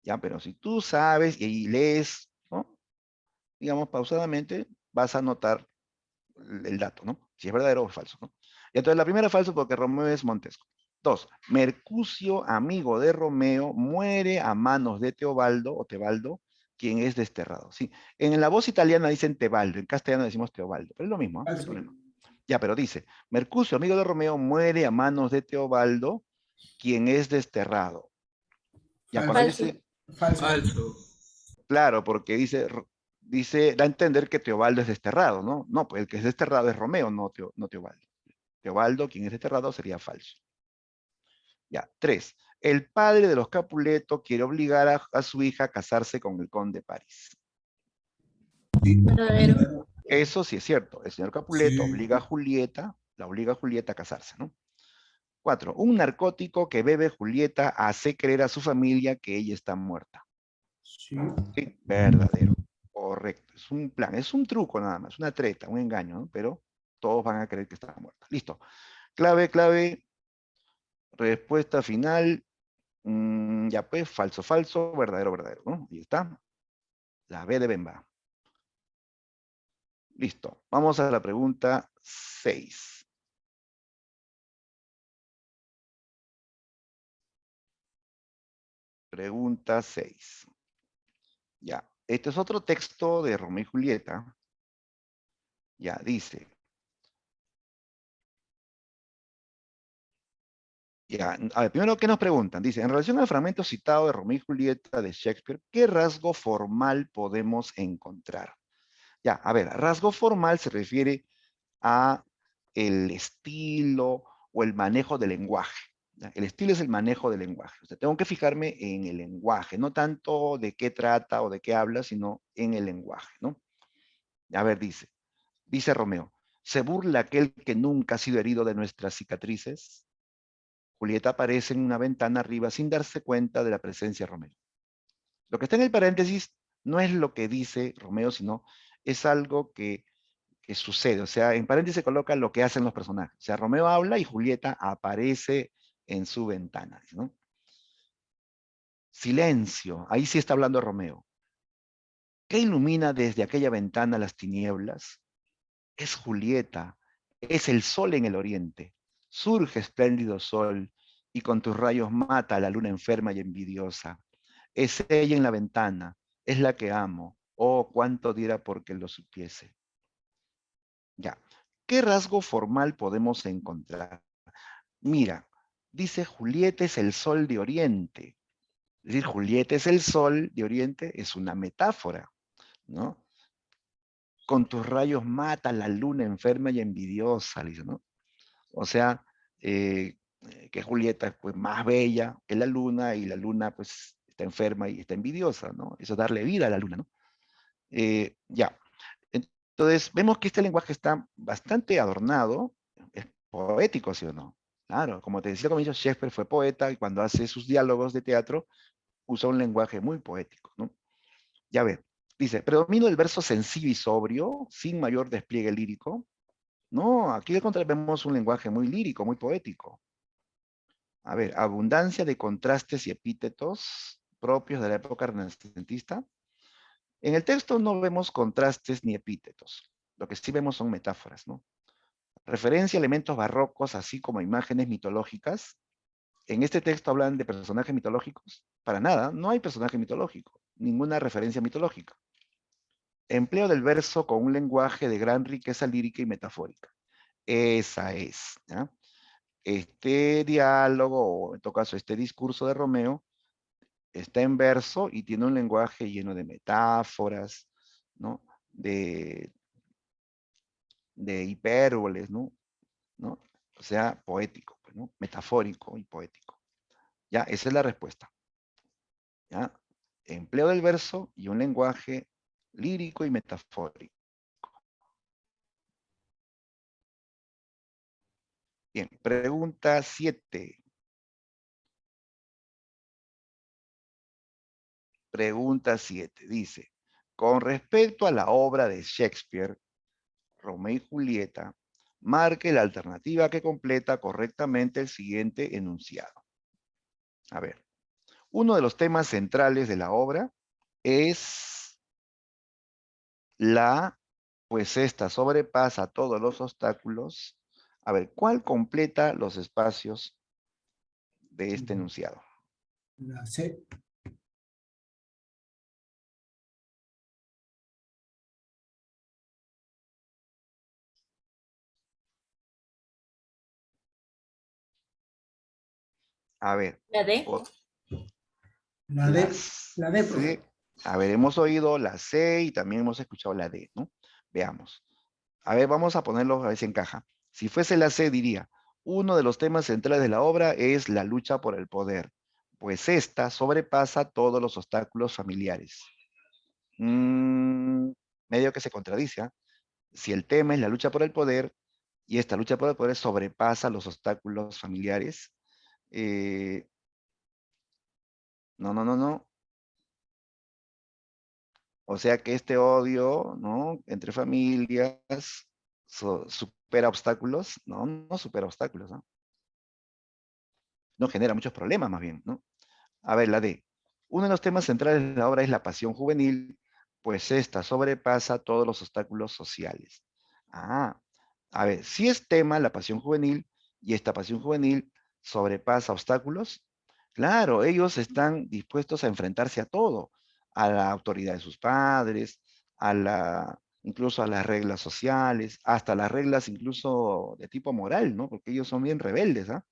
Ya, pero si tú sabes y lees, ¿no? Digamos, pausadamente, vas a notar el dato, ¿no? Si es verdadero o falso, ¿no? Y entonces la primera es falso porque Romeo es Montesco. Dos, Mercucio, amigo de Romeo, muere a manos de Teobaldo o Tebaldo, quien es desterrado. Sí, en la voz italiana dicen Tebaldo, en castellano decimos Teobaldo, pero es lo mismo, ¿eh? No hay Falso. problema. Ya, pero dice, Mercucio, amigo de Romeo, muere a manos de Teobaldo, quien es desterrado. Ya, cuando Falso. Falso. dice, Falso. Falso. claro, porque da a entender que Teobaldo es desterrado, ¿no? No, pues el que es desterrado es Romeo, no Teobaldo. Teobaldo, quien es desterrado, sería falso. Ya, 3. El padre de los Capuleto quiere obligar a su hija a casarse con el conde París. Verdadero. Eso sí es cierto. El señor Capuleto obliga a Julieta, la obliga a Julieta a casarse, ¿no? 4. Un narcótico que bebe Julieta hace creer a su familia que ella está muerta. Sí. Sí, verdadero. Correcto. Es un plan, es un truco nada más, una treta, un engaño, ¿no? Pero todos van a creer que está muerta. Listo. Clave, clave. Respuesta final. Ya pues, falso, falso, verdadero, verdadero, ¿no? Ahí está. La B de Bemba. Listo. Vamos a la pregunta 6. Pregunta 6. Ya. Este es otro texto de Romeo y Julieta. Ya, dice. Ya, a ver, primero, ¿qué nos preguntan? Dice, en relación al fragmento citado de Romeo y Julieta de Shakespeare, ¿qué rasgo formal podemos encontrar? Ya, a ver, rasgo formal se refiere a el estilo o el manejo del lenguaje. ¿Ya? El estilo es el manejo del lenguaje. O sea, tengo que fijarme en el lenguaje, no tanto de qué trata o de qué habla, sino en el lenguaje, ¿no? A ver, dice Romeo, ¿se burla aquel que nunca ha sido herido de nuestras cicatrices? Julieta aparece en una ventana arriba sin darse cuenta de la presencia de Romeo. Lo que está en el paréntesis no es lo que dice Romeo, sino es algo que sucede. O sea, en paréntesis se coloca lo que hacen los personajes. O sea, Romeo habla y Julieta aparece en su ventana, ¿no? Silencio, ahí sí está hablando Romeo. ¿Qué ilumina desde aquella ventana las tinieblas? Es Julieta, es el sol en el oriente. Surge espléndido sol y con tus rayos mata a la luna enferma y envidiosa. Es ella en la ventana, es la que amo. Oh, cuánto diera porque lo supiese. Ya. ¿Qué rasgo formal podemos encontrar? Mira, dice Julieta es el sol de Oriente. Es decir, Julieta es el sol de Oriente, es una metáfora, ¿no? Con tus rayos mata la luna enferma y envidiosa, dice, ¿no? O sea, que Julieta es pues, más bella que la luna y la luna pues está enferma y está envidiosa, ¿no? Eso es darle vida a la luna, ¿no? Ya. Entonces, vemos que este lenguaje está bastante adornado, es poético, ¿sí o no? Claro, como te decía al comienzo, Shakespeare fue poeta y cuando hace sus diálogos de teatro usa un lenguaje muy poético, ¿no? Ya ve, dice, predomina el verso sencillo y sobrio, sin mayor despliegue lírico. No, aquí al contrario vemos un lenguaje muy lírico, muy poético. A ver, abundancia de contrastes y epítetos propios de la época renacentista. En el texto no vemos contrastes ni epítetos. Lo que sí vemos son metáforas, ¿no? Referencia a elementos barrocos, así como imágenes mitológicas. En este texto hablan de personajes mitológicos. Para nada, no hay personaje mitológico, ninguna referencia mitológica. Empleo del verso con un lenguaje de gran riqueza lírica y metafórica. Esa es, ¿ya? Este diálogo, o en todo caso este discurso de Romeo, está en verso y tiene un lenguaje lleno de metáforas, ¿no? De hipérboles, ¿no? ¿No? O sea, poético, pues, ¿no? Metafórico y poético. Ya, esa es la respuesta. ¿Ya? Empleo del verso y un lenguaje lírico y metafórico. Bien, pregunta 7. Pregunta 7. Dice, con respecto a la obra de Shakespeare, Romeo y Julieta, marque la alternativa que completa correctamente el siguiente enunciado. A ver, uno de los temas centrales de la obra es pues esta sobrepasa todos los obstáculos. A ver, ¿cuál completa los espacios de este enunciado? La C. A ver. La D. La D. Las La D, C. profe. A ver, hemos oído la C y también hemos escuchado la D, ¿no? Veamos. A ver, vamos a ponerlo a ver si encaja. Si fuese la C, diría, uno de los temas centrales de la obra es la lucha por el poder, pues esta sobrepasa todos los obstáculos familiares. Medio que se contradice, ¿ah? Si el tema es la lucha por el poder, y esta lucha por el poder sobrepasa los obstáculos familiares, no. O sea que este odio, ¿no? Entre familias supera obstáculos, no supera obstáculos, ¿no? No genera muchos problemas más bien, ¿no? A ver, la D. Uno de los temas centrales de la obra es la pasión juvenil, pues esta sobrepasa todos los obstáculos sociales. Ah, a ver, si es tema la pasión juvenil y esta pasión juvenil sobrepasa obstáculos, claro, ellos están dispuestos a enfrentarse a todo, a la autoridad de sus padres, incluso a las reglas sociales, hasta las reglas incluso de tipo moral, ¿no? Porque ellos son bien rebeldes, ¿ah?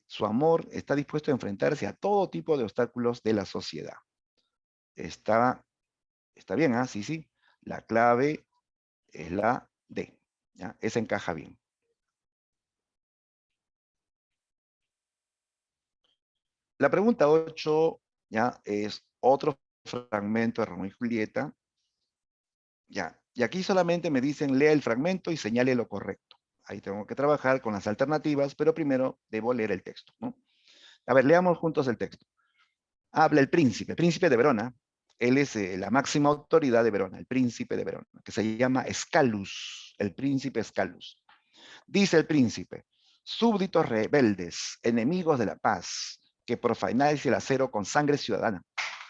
Su amor está dispuesto a enfrentarse a todo tipo de obstáculos de la sociedad. Está bien, ¿ah? Sí. La clave es la D, ¿ya? Esa encaja bien. La pregunta 8, ¿ya? Es otro fragmento de Romeo y Julieta, ¿ya? Y aquí solamente me dicen, lea el fragmento y señale lo correcto. Ahí tengo que trabajar con las alternativas, pero primero debo leer el texto, ¿no? A ver, leamos juntos el texto. Habla el príncipe de Verona. Él es la máxima autoridad de Verona, el príncipe de Verona, que se llama Escalus, el príncipe Escalus. Dice el príncipe, súbditos rebeldes, enemigos de la paz, que profanáis el acero con sangre ciudadana,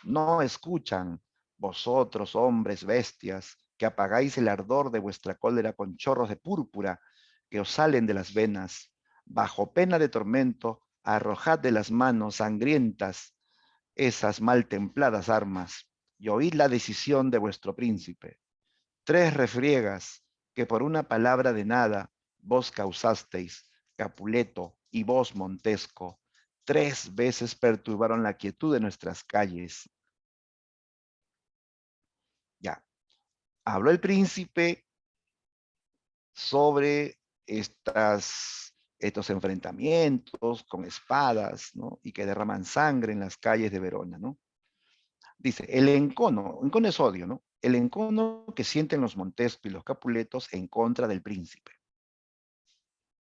no escuchan, vosotros, hombres bestias, que apagáis el ardor de vuestra cólera con chorros de púrpura que os salen de las venas, bajo pena de tormento, arrojad de las manos sangrientas esas mal templadas armas, y oíd la decisión de vuestro príncipe. 3 refriegas que por una palabra de nada vos causasteis, Capuleto y vos, Montesco, 3 veces perturbaron la quietud de nuestras calles. Ya, habló el príncipe sobre estos enfrentamientos con espadas, ¿no? Y que derraman sangre en las calles de Verona, ¿no? Dice, el encono es odio, ¿no? El encono que sienten los Montesco y los Capuletos en contra del príncipe.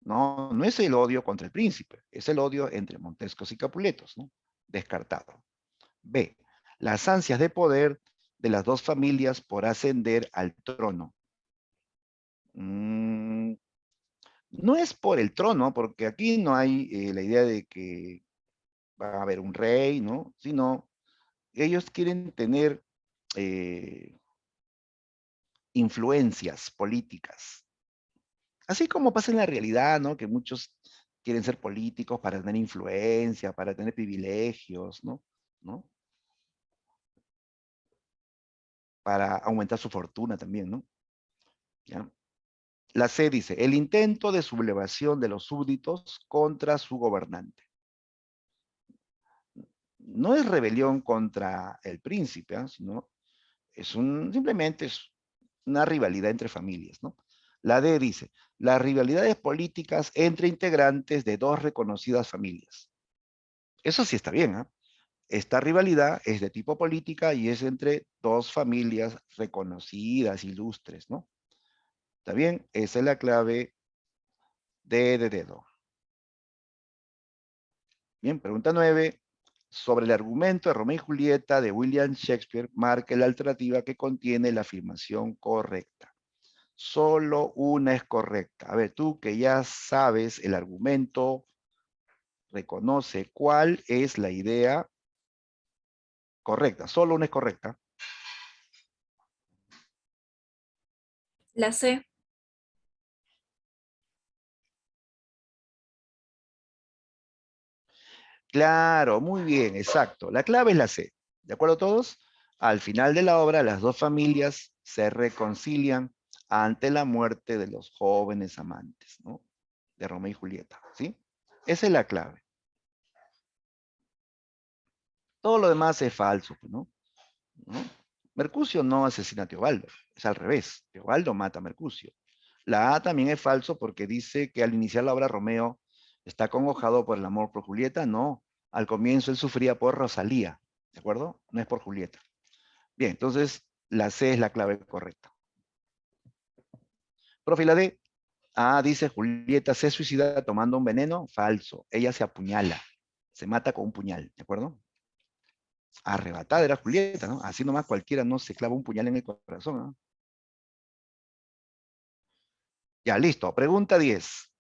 No es el odio contra el príncipe, es el odio entre Montescos y Capuletos, ¿no? Descartado. B, las ansias de poder de las dos familias por ascender al trono. No es por el trono, porque aquí no hay la idea de que va a haber un rey, ¿no? Sino ellos quieren tener influencias políticas. Así como pasa en la realidad, ¿no? Que muchos quieren ser políticos para tener influencia, para tener privilegios, ¿no? Para aumentar su fortuna también, ¿no? ¿Ya? La C dice, el intento de sublevación de los súbditos contra su gobernante. No es rebelión contra el príncipe, ¿eh? Sino simplemente es una rivalidad entre familias, ¿no? La D dice, las rivalidades políticas entre integrantes de dos reconocidas familias. Eso sí está bien, ¿eh? Esta rivalidad es de tipo política y es entre dos familias reconocidas, ilustres, ¿no? ¿Está bien? Esa es la clave D de dedo. Bien, pregunta 9. Sobre el argumento de Romeo y Julieta de William Shakespeare, marque la alternativa que contiene la afirmación correcta. Solo una es correcta. A ver, tú que ya sabes el argumento, reconoce cuál es la idea correcta. Solo una es correcta. La C. Claro, muy bien, exacto. La clave es la C. ¿De acuerdo todos? Al final de la obra, las dos familias se reconcilian ante la muerte de los jóvenes amantes, ¿no? De Romeo y Julieta, ¿sí? Esa es la clave. Todo lo demás es falso, ¿no? ¿No? Mercucio no asesina a Teobaldo, es al revés. Teobaldo mata a Mercucio. La A también es falso porque dice que al iniciar la obra Romeo está acongojado por el amor por Julieta. No, al comienzo él sufría por Rosalía, ¿de acuerdo? No es por Julieta. Bien, entonces la C es la clave correcta. Profe, la D. Dice Julieta se suicida tomando un veneno. Falso, ella se apuñala, se mata con un puñal, ¿de acuerdo? Arrebatada era Julieta, ¿no? Así nomás cualquiera no se clava un puñal en el corazón, ¿no? Ya, listo. Pregunta 10.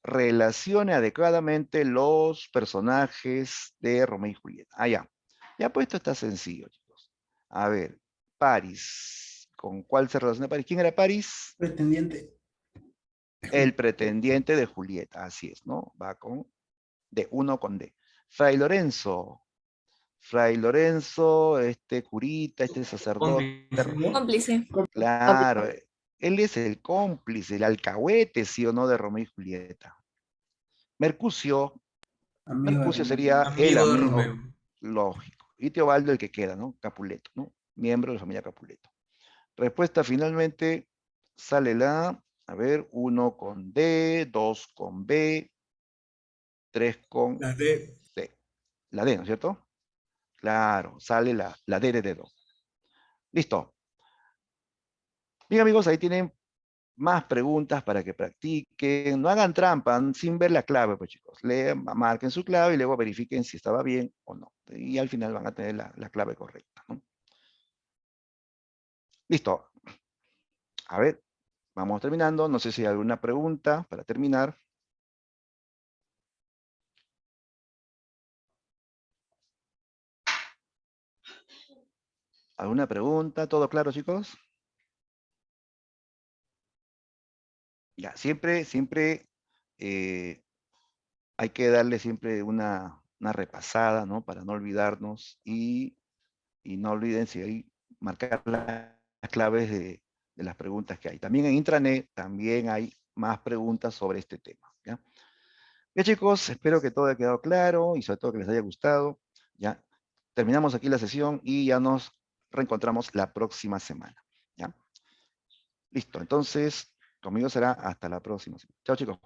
Relacione adecuadamente los personajes de Romeo y Julieta. Ya. Ya, pues esto está sencillo, chicos. A ver, París. ¿Con cuál se relaciona París? ¿Quién era París? Pretendiente. El pretendiente de Julieta, así es, ¿no? Va con D, uno con D. Fray Lorenzo. Fray Lorenzo, este curita, este sacerdote. Cómplice. Claro, él es el cómplice, el alcahuete, sí o no, de Romeo y Julieta. Mercucio Amigo de Romeo. sería el Amigo de amigo, Romeo. lógico. Y Teobaldo el que queda, ¿no? Capuleto, ¿no? Miembro de la familia Capuleto. Respuesta finalmente sale a ver, 1 con D, 2 con B, 3 con La D. C. La D, ¿no es cierto? Claro, sale la D de dedo. Listo. Bien, amigos, ahí tienen más preguntas para que practiquen. No hagan trampa sin ver la clave, pues chicos. Marquen su clave y luego verifiquen si estaba bien o no. Y al final van a tener la clave correcta, ¿no? Listo. A ver, vamos terminando. No sé si hay alguna pregunta para terminar. ¿Alguna pregunta? ¿Todo claro, chicos? Ya, siempre hay que darle siempre una repasada, ¿no? Para no olvidarnos y no olviden si hay marcar las claves de las preguntas que hay. También en intranet también hay más preguntas sobre este tema, ¿ya? Bien, chicos, espero que todo haya quedado claro y sobre todo que les haya gustado, ¿ya? Terminamos aquí la sesión y ya nos reencontramos la próxima semana, ¿ya? Listo, entonces, conmigo será hasta la próxima. Chao, chicos.